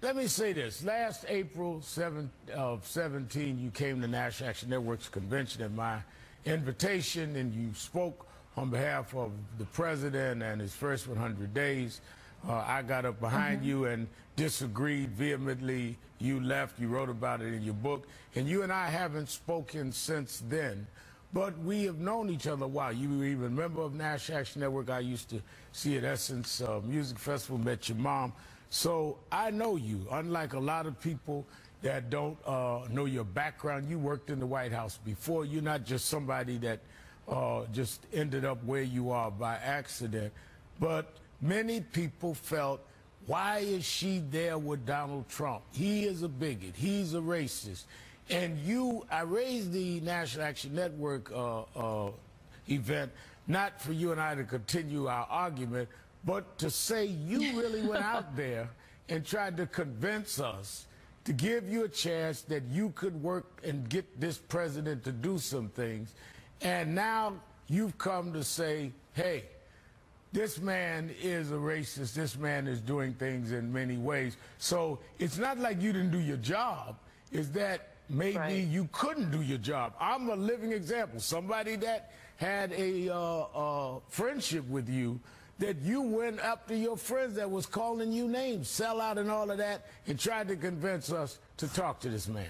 let me say this. Last April 17, you came to National Action Network's convention at my invitation, and you spoke on behalf of the president and his first 100 days. I got up behind you and disagreed vehemently. You left. You wrote about it in your book. And you and I haven't spoken since then. But we have known each other a while. You were even a member of National Action Network. I used to see at Essence Music Festival, met your mom. So I know you. Unlike a lot of people that don't know your background, you worked in the White House before. You're not just somebody that just ended up where you are by accident. But many people felt, why is she there with Donald Trump? He is a bigot. He's a racist. And I raised the National Action Network event, not for you and I to continue our argument, but to say you really went out there and tried to convince us to give you a chance that you could work and get this president to do some things. And now you've come to say, hey, this man is a racist. This man is doing things in many ways. So it's not like you didn't do your job. It's that maybe you couldn't do your job. I'm a living example. Somebody that had a friendship with you, that you went after your friends that was calling you names, sell out and all of that, and tried to convince us to talk to this man.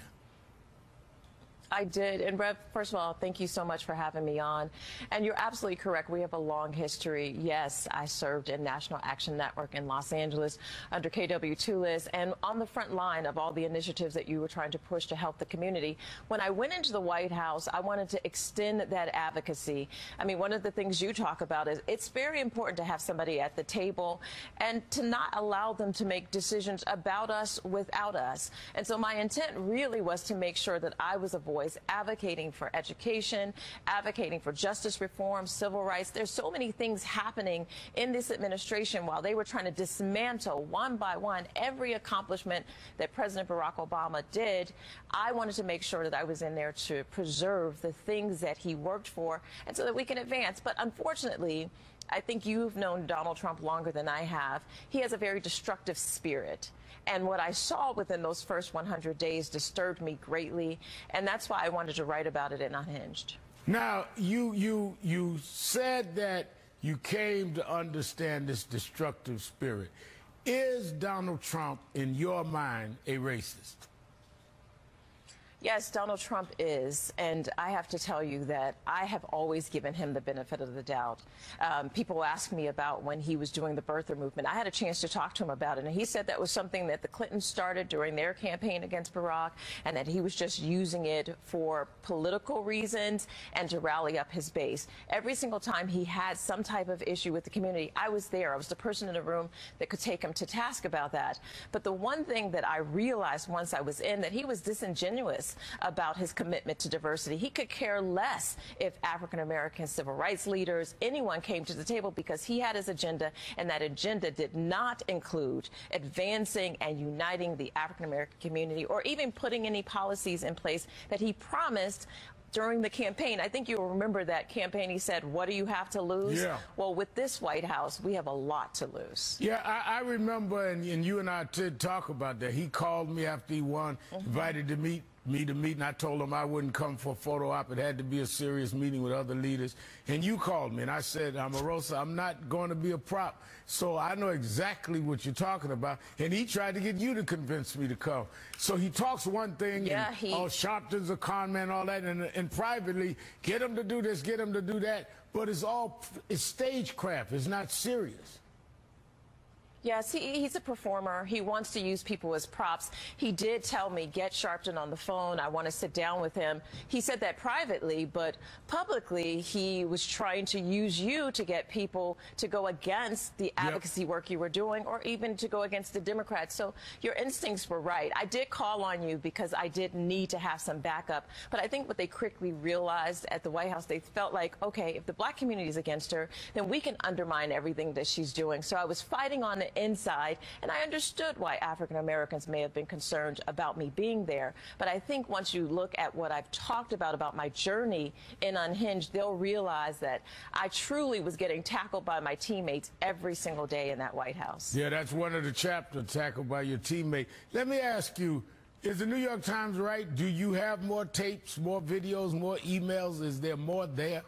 I did. And Rev, first of all, thank you so much for having me on. And you're absolutely correct. We have a long history. Yes, I served in National Action Network in Los Angeles under KW2 list and on the front line of all the initiatives that you were trying to push to help the community. When I went into the White House, I wanted to extend that advocacy. I mean, one of the things you talk about is it's very important to have somebody at the table and to not allow them to make decisions about us without us. And so my intent really was to make sure that I was a voice advocating for education, advocating for justice reform, civil rights. There's so many things happening in this administration while they were trying to dismantle one by one every accomplishment that President Barack Obama did. I wanted to make sure that I was in there to preserve the things that he worked for and so that we can advance. But unfortunately, I think you've known Donald Trump longer than I have. He has a very destructive spirit. And what I saw within those first 100 days disturbed me greatly, and that's why I wanted to write about it in Unhinged. Now, you said that you came to understand this destructive spirit. Is Donald Trump, in your mind, a racist? Yes, Donald Trump is, and I have to tell you that I have always given him the benefit of the doubt. People ask me about when he was doing the birther movement. I had a chance to talk to him about it, and he said that was something that the Clintons started during their campaign against Barack, and that he was just using it for political reasons and to rally up his base. Every single time he had some type of issue with the community, I was there. I was the person in the room that could take him to task about that. But the one thing that I realized once I was in, that he was disingenuous. books about his commitment to diversity. He could care less if African American civil rights leaders, anyone came to the table, because he had his agenda, and that agenda did not include advancing and uniting the African American community, or even putting any policies in place that he promised during the campaign. I think you'll remember that campaign. He said, what do you have to lose? Yeah. Well, with this White House, we have a lot to lose. Yeah, I remember, and you and I did talk about that. He called me after he won, invited me to meet, and I told him I wouldn't come for a photo op. It had to be a serious meeting with other leaders. And you called me, and I said, Omarosa, I'm not going to be a prop. So I know exactly what you're talking about. And he tried to get you to convince me to come. So he talks one thing, yeah, and Sharpton's a con man, all that, and privately, get him to do this, get him to do that. But it's stagecraft. It's not serious. Yes, he's a performer. He wants to use people as props. He did tell me, get Sharpton on the phone. I want to sit down with him. He said that privately, but publicly he was trying to use you to get people to go against the advocacy work you were doing, or even to go against the Democrats. So your instincts were right. I did call on you because I did need to have some backup. But I think what they quickly realized at the White House, they felt like, okay, if the black community is against her, then we can undermine everything that she's doing. So I was fighting on the inside, and I understood why African Americans may have been concerned about me being there. But I think once you look at what I've talked about my journey in Unhinged, they'll realize that I truly was getting tackled by my teammates every single day in that White House. Yeah, that's one of the chapters, tackled by your teammate. Let me ask you, is the New York Times right? Do you have more tapes, more videos, more emails? Is there more there?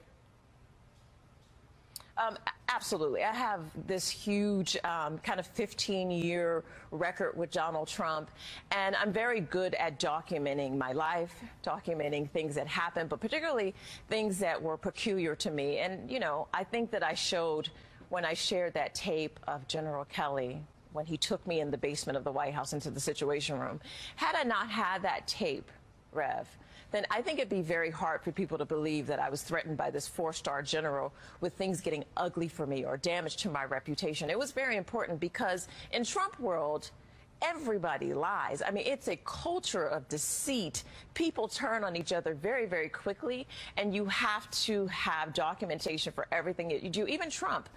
Absolutely. I have this huge kind of 15-year record with Donald Trump, and I'm very good at documenting my life, documenting things that happened, but particularly things that were peculiar to me. And, you know, I think that I showed when I shared that tape of General Kelly when he took me in the basement of the White House into the Situation Room. Had I not had that tape, Rev, then I think it'd be very hard for people to believe that I was threatened by this 4-star general with things getting ugly for me or damage to my reputation. It was very important because in Trump world, everybody lies. I mean, it's a culture of deceit. People turn on each other very, very quickly, and you have to have documentation for everything that you do. Even Trump.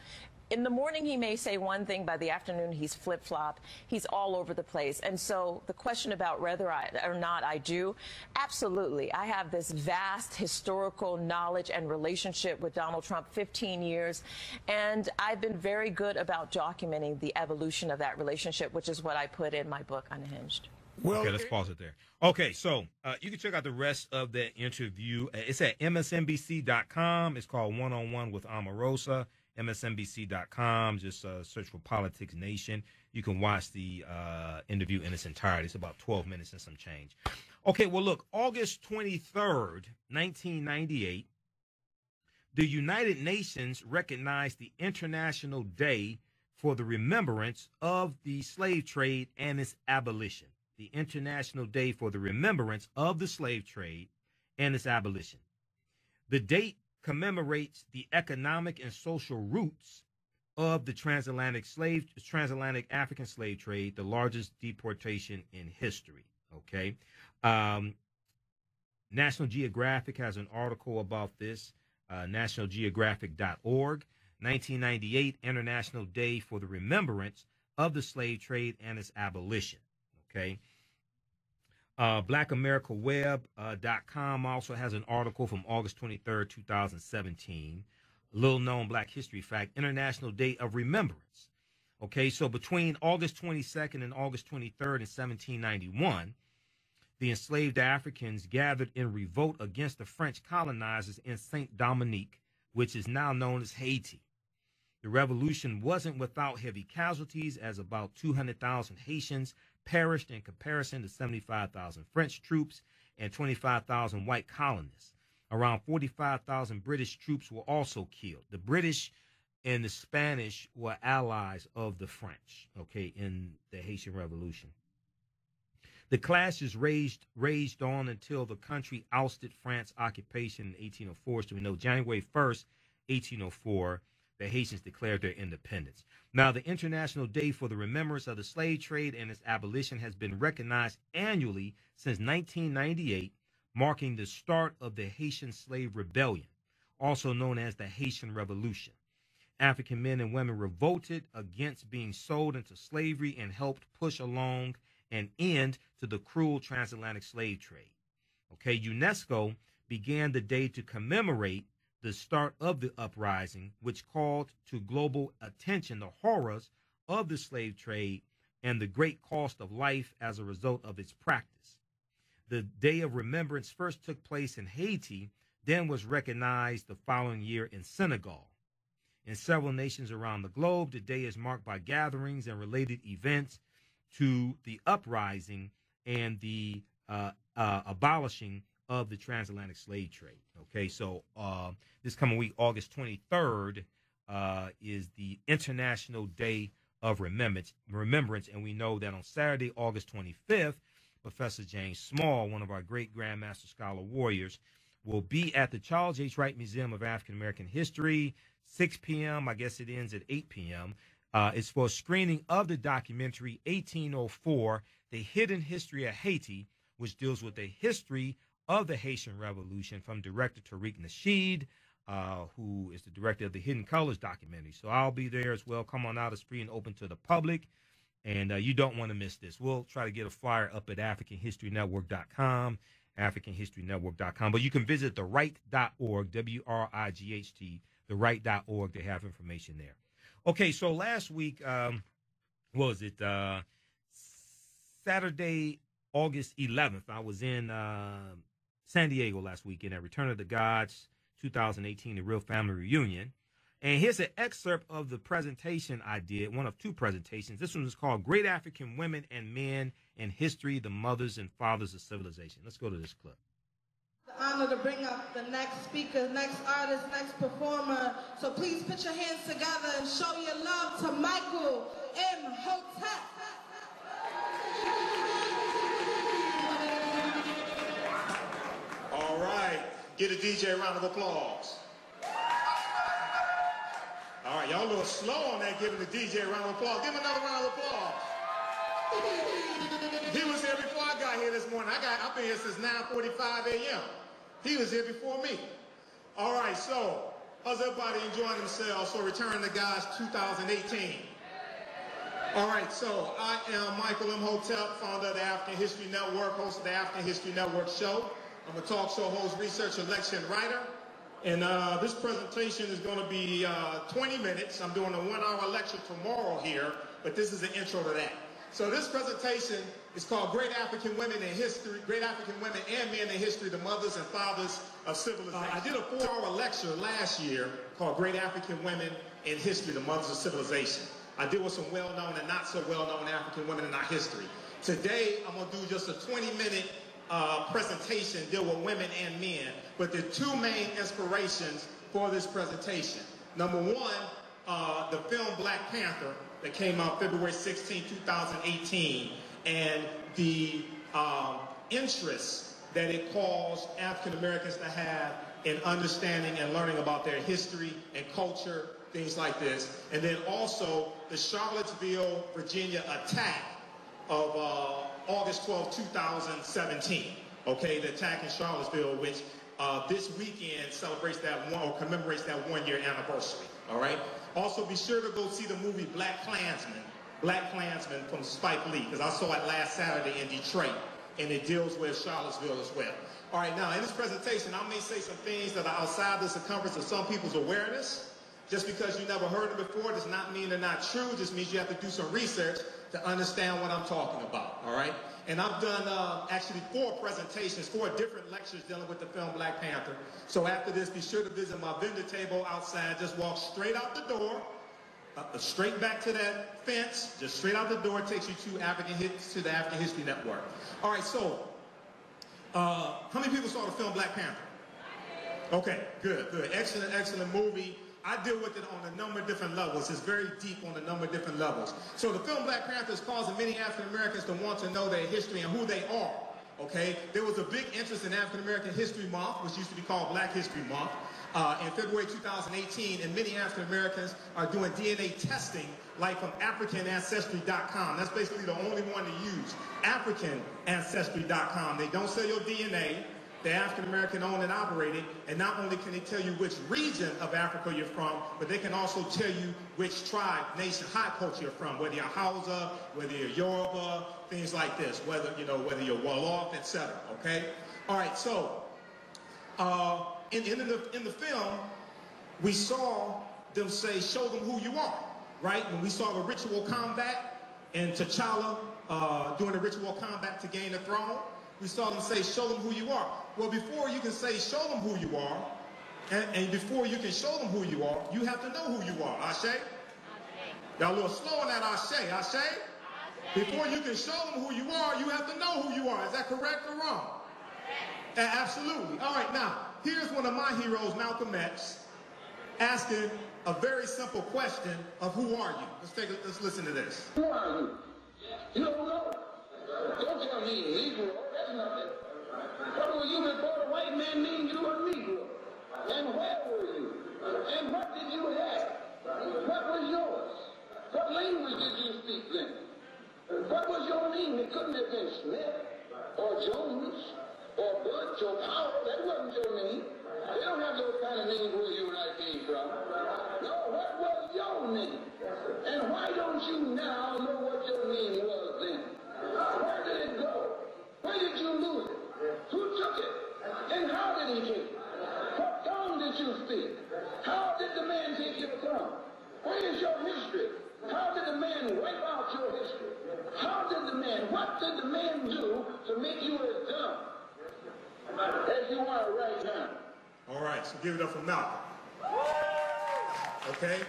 In the morning, he may say one thing. By the afternoon, he's flip-flop. He's all over the place. And so the question about whether or not I do, absolutely. I have this vast historical knowledge and relationship with Donald Trump, 15 years. And I've been very good about documenting the evolution of that relationship, which is what I put in my book, Unhinged. Well, okay, let's pause it there. Okay, so you can check out the rest of that interview. It's at msnbc.com. It's called One-on-One with Omarosa. MSNBC.com. Just search for Politics Nation. You can watch the interview in its entirety. It's about 12 minutes and some change. Okay, well, look, August 23rd, 1998, the United Nations recognized the International Day for the Remembrance of the Slave Trade and its Abolition. The International Day for the Remembrance of the Slave Trade and its Abolition. The date commemorates the economic and social roots of the transatlantic African slave trade, the largest deportation in history. Okay. National Geographic has an article about this, nationalgeographic.org. 1998 International Day for the Remembrance of the Slave Trade and its Abolition. Okay. BlackAmericaWeb.com also has an article from August 23rd, 2017. Little known Black history fact, International Day of Remembrance. Okay, so between August 22nd and August 23rd in 1791, the enslaved Africans gathered in revolt against the French colonizers in Saint Dominique, which is now known as Haiti. The revolution wasn't without heavy casualties, as about 200,000 Haitians perished in comparison to 75,000 French troops and 25,000 white colonists. Around 45,000 British troops were also killed. The British and the Spanish were allies of the French, okay, in the Haitian Revolution. The clashes raged on until the country ousted France's occupation in 1804. So we know January 1st, 1804, the Haitians declared their independence. Now, the International Day for the Remembrance of the Slave Trade and its Abolition has been recognized annually since 1998 marking the start of the Haitian Slave Rebellion, also known as the Haitian Revolution. African men and women revolted against being sold into slavery and helped push along an end to the cruel transatlantic slave trade. Okay, UNESCO began the day to commemorate the start of the uprising, which called to global attention the horrors of the slave trade and the great cost of life as a result of its practice. The Day of Remembrance first took place in Haiti, then was recognized the following year in Senegal. In several nations around the globe, the day is marked by gatherings and related events to the uprising and the abolishing of the transatlantic slave trade. Okay, so this coming week, August 23rd, is the International Day of Remembrance, and we know that on Saturday, August 25th, Professor James Small, one of our great Grandmaster Scholar Warriors, will be at the Charles H. Wright Museum of African American History, 6 p.m. I guess it ends at 8 p.m. It's for a screening of the documentary 1804, The Hidden History of Haiti, which deals with the history of the Haitian Revolution from director Tariq Nasheed, who is the director of the Hidden Colors documentary. So I'll be there as well. Come on out. It's free and open to the public, and you don't want to miss this. We'll try to get a flyer up at AfricanHistoryNetwork.com, AfricanHistoryNetwork.com. But you can visit theright.org, W-R-I-G-H-T, theright.org to have information there. Okay, so last week, what was it? Saturday, August 11th, I was in San Diego last weekend at Return of the Gods 2018, the Real Family Reunion. And here's an excerpt of the presentation I did, one of two presentations. This one is called Great African Women and Men in History, the Mothers and Fathers of Civilization. Let's go to this clip. The honor to bring up the next speaker, next artist, next performer. So please put your hands together and show your love to Michael Imhotep. All right, get a DJ round of applause. All right, y'all a little slow on that, giving the DJ a round of applause. Give him another round of applause. He was here before I got here this morning. I've been here since 9:45 a.m. He was here before me. All right, so how's everybody enjoying themselves for Return to Gods 2018? All right, so I am Michael Imhotep, founder of the African History Network, host of the African History Network show. I'm a talk show host, researcher, lecturer, and writer. And this presentation is going to be 20 minutes. I'm doing a 1-hour lecture tomorrow here, but this is an intro to that. So this presentation is called Great African Women in History, Great African Women and Men in History, the Mothers and Fathers of Civilization. I did a 4-hour lecture last year called Great African Women in History, the Mothers of Civilization. I deal with some well-known and not so well-known African women in our history. Today, I'm going to do just a 20-minute presentation, deal with women and men, but there are two main inspirations for this presentation. Number one, the film Black Panther that came out February 16, 2018, and the interest that it caused African Americans to have in understanding and learning about their history and culture, things like this. And then also the Charlottesville, Virginia attack of August 12, 2017. Okay, the attack in Charlottesville, which this weekend celebrates that one, or commemorates that 1-year anniversary. All right. Also, be sure to go see the movie Black Klansman from Spike Lee, because I saw it last Saturday in Detroit, and it deals with Charlottesville as well. All right, now in this presentation, I may say some things that are outside the circumference of some people's awareness. Just because you never heard them before does not mean they're not true. It just means you have to do some research to understand what I'm talking about. All right. And I've done actually 4 presentations, 4 different lectures dealing with the film Black Panther. So after this, be sure to visit my vendor table outside. Just walk straight out the door, straight back to that fence, just straight out the door. It takes you to the African History Network. All right, so how many people saw the film Black Panther? Okay, good. Excellent movie. I deal with it on a number of different levels. It's very deep on a number of different levels. So the film Black Panther is causing many African Americans to want to know their history and who they are. Okay? There was a big interest in African American History Month, which used to be called Black History Month, in February 2018, and many African Americans are doing DNA testing, like from AfricanAncestry.com. That's basically the only one to use, AfricanAncestry.com. They don't sell your DNA. they're African American owned and operated, and not only can they tell you which region of Africa you're from, but they can also tell you which tribe, nation, high culture you're from, whether you're Hausa, whether you're Yoruba, things like this, whether you're Wolof, etc. Okay? All right, so in the film, we saw them say, show them who you are, right? When we saw the ritual combat and T'Challa doing the ritual combat to gain the throne, we saw them say, show them who you are. Well, before you can say, show them who you are, and before you can show them who you are, you have to know who you are. Ashe? Y'all a little slow on that ashe. Ashe? Before you can show them who you are, you have to know who you are. Is that correct or wrong? Absolutely. All right, now, here's one of my heroes, Malcolm X, asking a very simple question of who are you? Let's listen to this. Who are you? You don't know. Don't tell me Negro. That's nothing. What were you before the white man named you a Negro? And where were you? And what did you have? What was yours? What language did you speak then? What was your name? It couldn't have been Smith or Jones or Butch or Powell. That wasn't your name. They don't have those kind of names where you and I came from. No, what was your name? And why don't you now know what your name was then? Where did it go? Where did you lose it? Who took it? And how did he take it? What tongue did you speak? How did the man take your tongue? Where is your history? How did the man wipe out your history? What did the man do to make you as dumb as you are right now? All right, so give it up for Malcolm. Okay?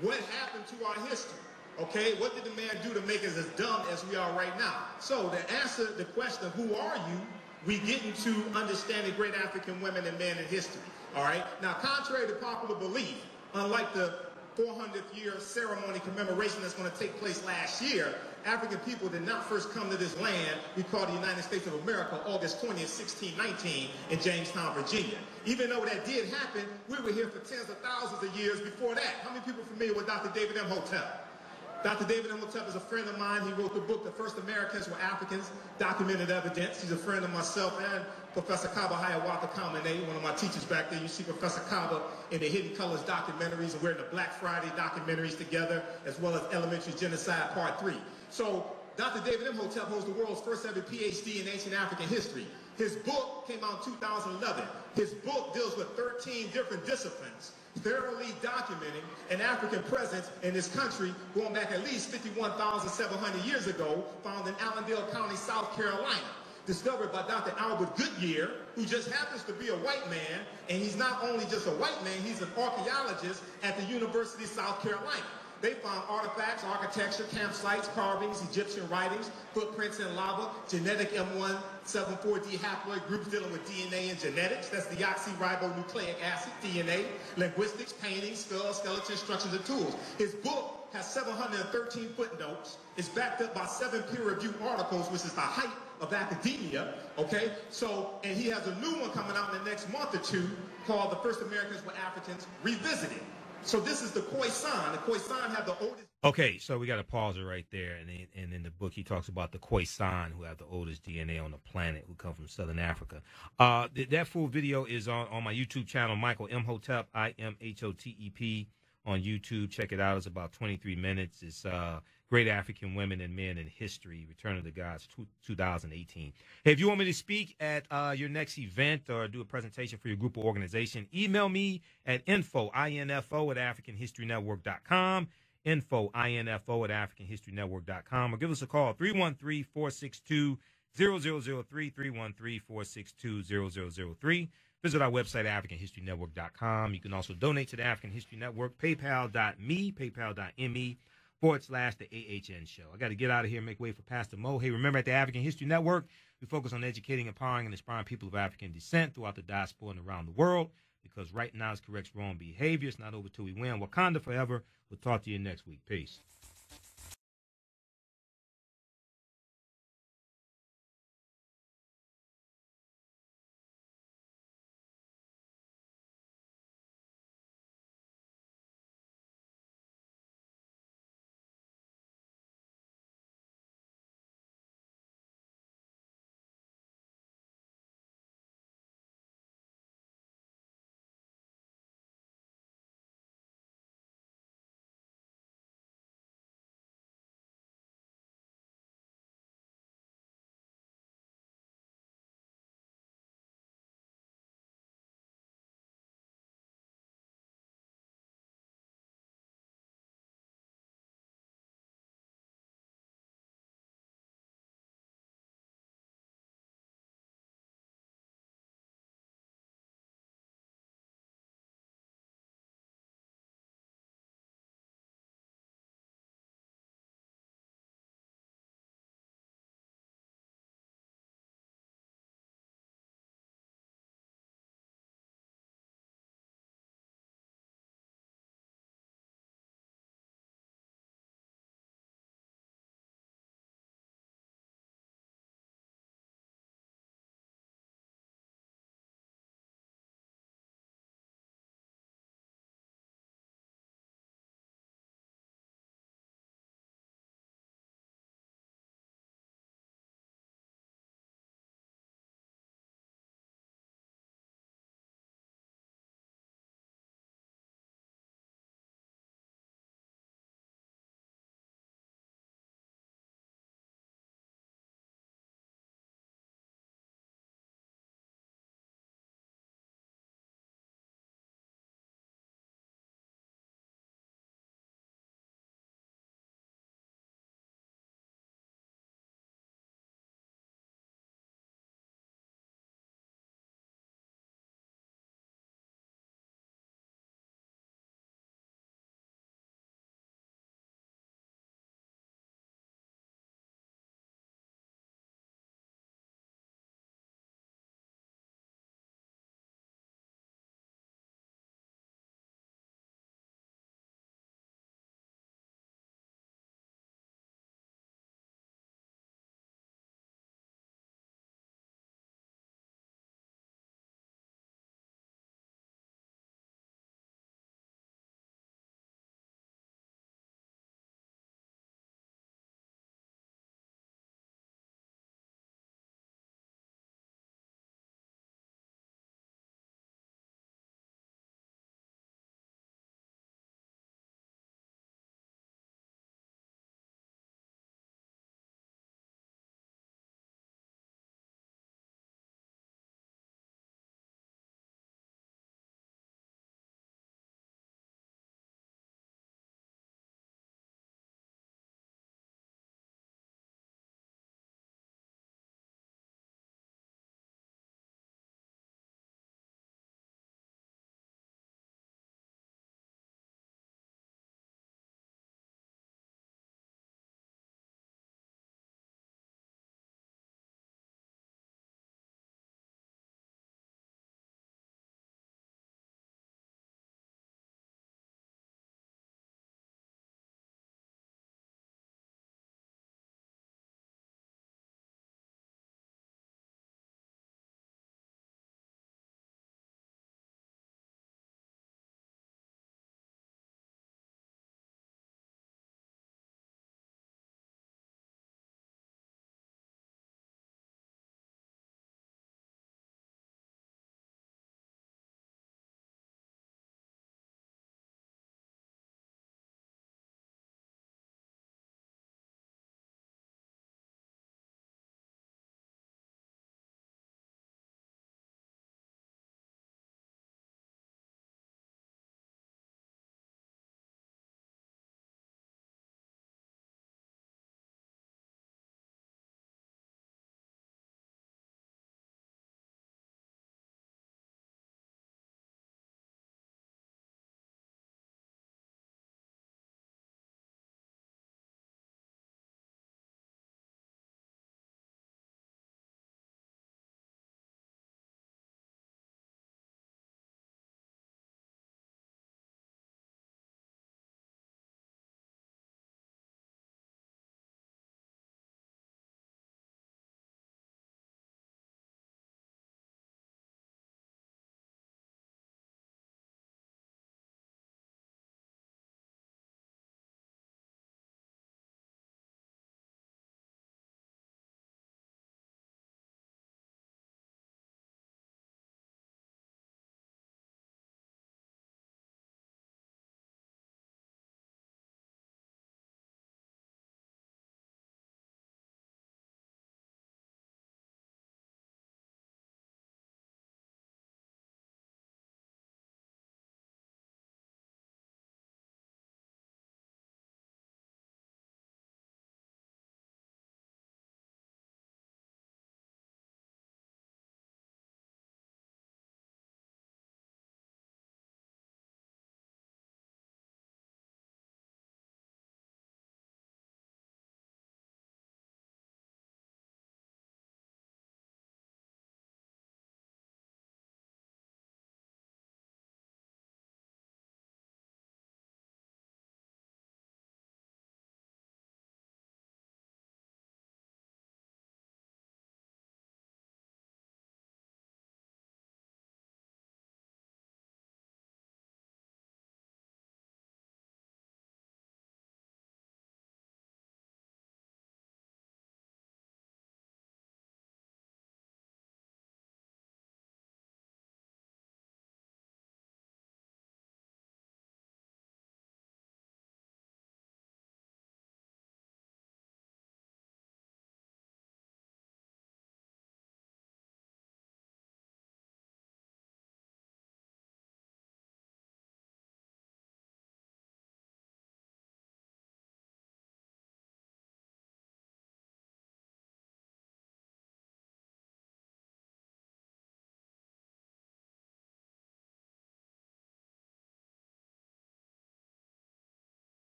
What happened to our history? Okay, what did the man do to make us as dumb as we are right now? So to answer the question of who are you, we get into understanding great African women and men in history. All right? Now, contrary to popular belief, unlike the 400th year ceremony commemoration that's going to take place last year, African people did not first come to this land we call the United States of America August 20th, 1619 in Jamestown, Virginia. Even though that did happen, we were here for tens of thousands of years before that. How many people are familiar with Dr. David Imhotep? Dr. David Imhotep is a friend of mine. He wrote the book, The First Americans Were Africans, Documented Evidence. He's a friend of myself and Professor Kaba Hiawatha Kamene, one of my teachers back there. You see Professor Kaba in the Hidden Colors documentaries, and we're in the Black Friday documentaries together, as well as Elementary Genocide Part 3. So Dr. David Imhotep holds the world's first ever PhD in ancient African history. His book came out in 2011. His book deals with 13 different disciplines, thoroughly documenting an African presence in this country going back at least 51,700 years ago, found in Allendale County, South Carolina. Discovered by Dr. Albert Goodyear, who just happens to be a white man, and he's not only just a white man, he's an archaeologist at the University of South Carolina. They found artifacts, architecture, campsites, carvings, Egyptian writings, footprints in lava, genetic M174D haploid groups dealing with DNA and genetics. That's deoxyribonucleic acid, DNA, linguistics, paintings, skulls, skeleton structures, and tools. His book has 713 footnotes. It's backed up by 7 peer-reviewed articles, which is the height of academia, okay? So, and he has a new one coming out in the next month or two called The First Americans Were Africans Revisited. So this is the Khoisan. The Khoisan have the oldest... Okay, so we got to pause it right there. And in the book, he talks about the Khoisan, who have the oldest DNA on the planet, who come from Southern Africa. That full video is on my YouTube channel, Michael Imhotep, IMHOTEP, on YouTube. Check it out. It's about 23 minutes. It's Great African Women and Men in History, Return of the Gods, 2018. Hey, if you want me to speak at your next event or do a presentation for your group or organization, email me at info, I-N-F-O, at AfricanHistoryNetwork.com, info, I-N-F-O, at AfricanHistoryNetwork.com, or give us a call, 313-462-0003, 313-462-0003. Visit our website, AfricanHistoryNetwork.com. You can also donate to the African History Network, paypal.me, paypal.me/the AHN show. I got to get out of here and make way for Pastor Mo. Hey, remember at the African History Network, we focus on educating, empowering, and inspiring people of African descent throughout the diaspora and around the world, because right now it corrects wrong behavior. It's not over till we win. Wakanda forever. We'll talk to you next week. Peace.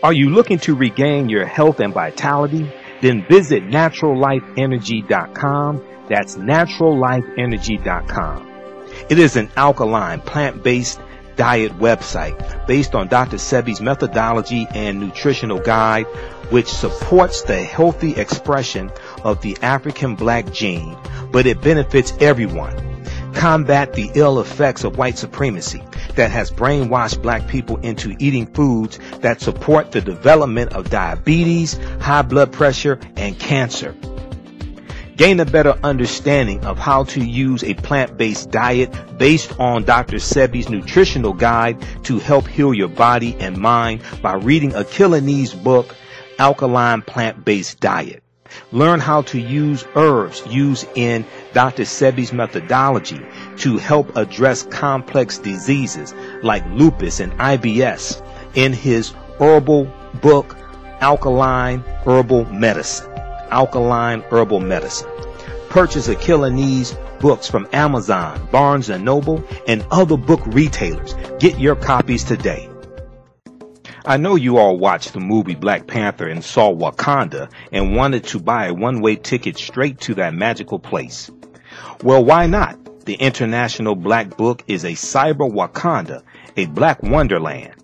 Are you looking to regain your health and vitality? Then visit naturallifeenergy.com. That's naturallifeenergy.com. It is an alkaline, plant-based diet website based on Dr. Sebi's methodology and nutritional guide, which supports the healthy expression of the African black gene, but it benefits everyone. Combat the ill effects of white supremacy that has brainwashed black people into eating foods that support the development of diabetes, high blood pressure, and cancer. Gain a better understanding of how to use a plant-based diet based on Dr. Sebi's nutritional guide to help heal your body and mind by reading Achilles' book, Alkaline Plant-Based Diet. Learn how to use herbs used in Dr. Sebi's methodology to help address complex diseases like lupus and IBS in his herbal book, Alkaline Herbal Medicine. Alkaline Herbal Medicine. Purchase Achilles books from Amazon, Barnes & Noble, and other book retailers. Get your copies today. I know you all watched the movie Black Panther and saw Wakanda and wanted to buy a one-way ticket straight to that magical place. Well, why not? The International Black Book is a cyber Wakanda, a black wonderland.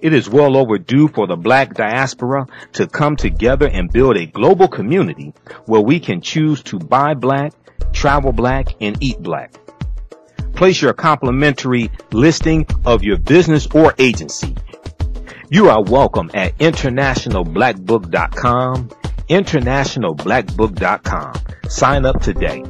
It is well overdue for the black diaspora to come together and build a global community where we can choose to buy black, travel black, and eat black. Place your complimentary listing of your business or agency. You are welcome at internationalblackbook.com, internationalblackbook.com. Sign up today.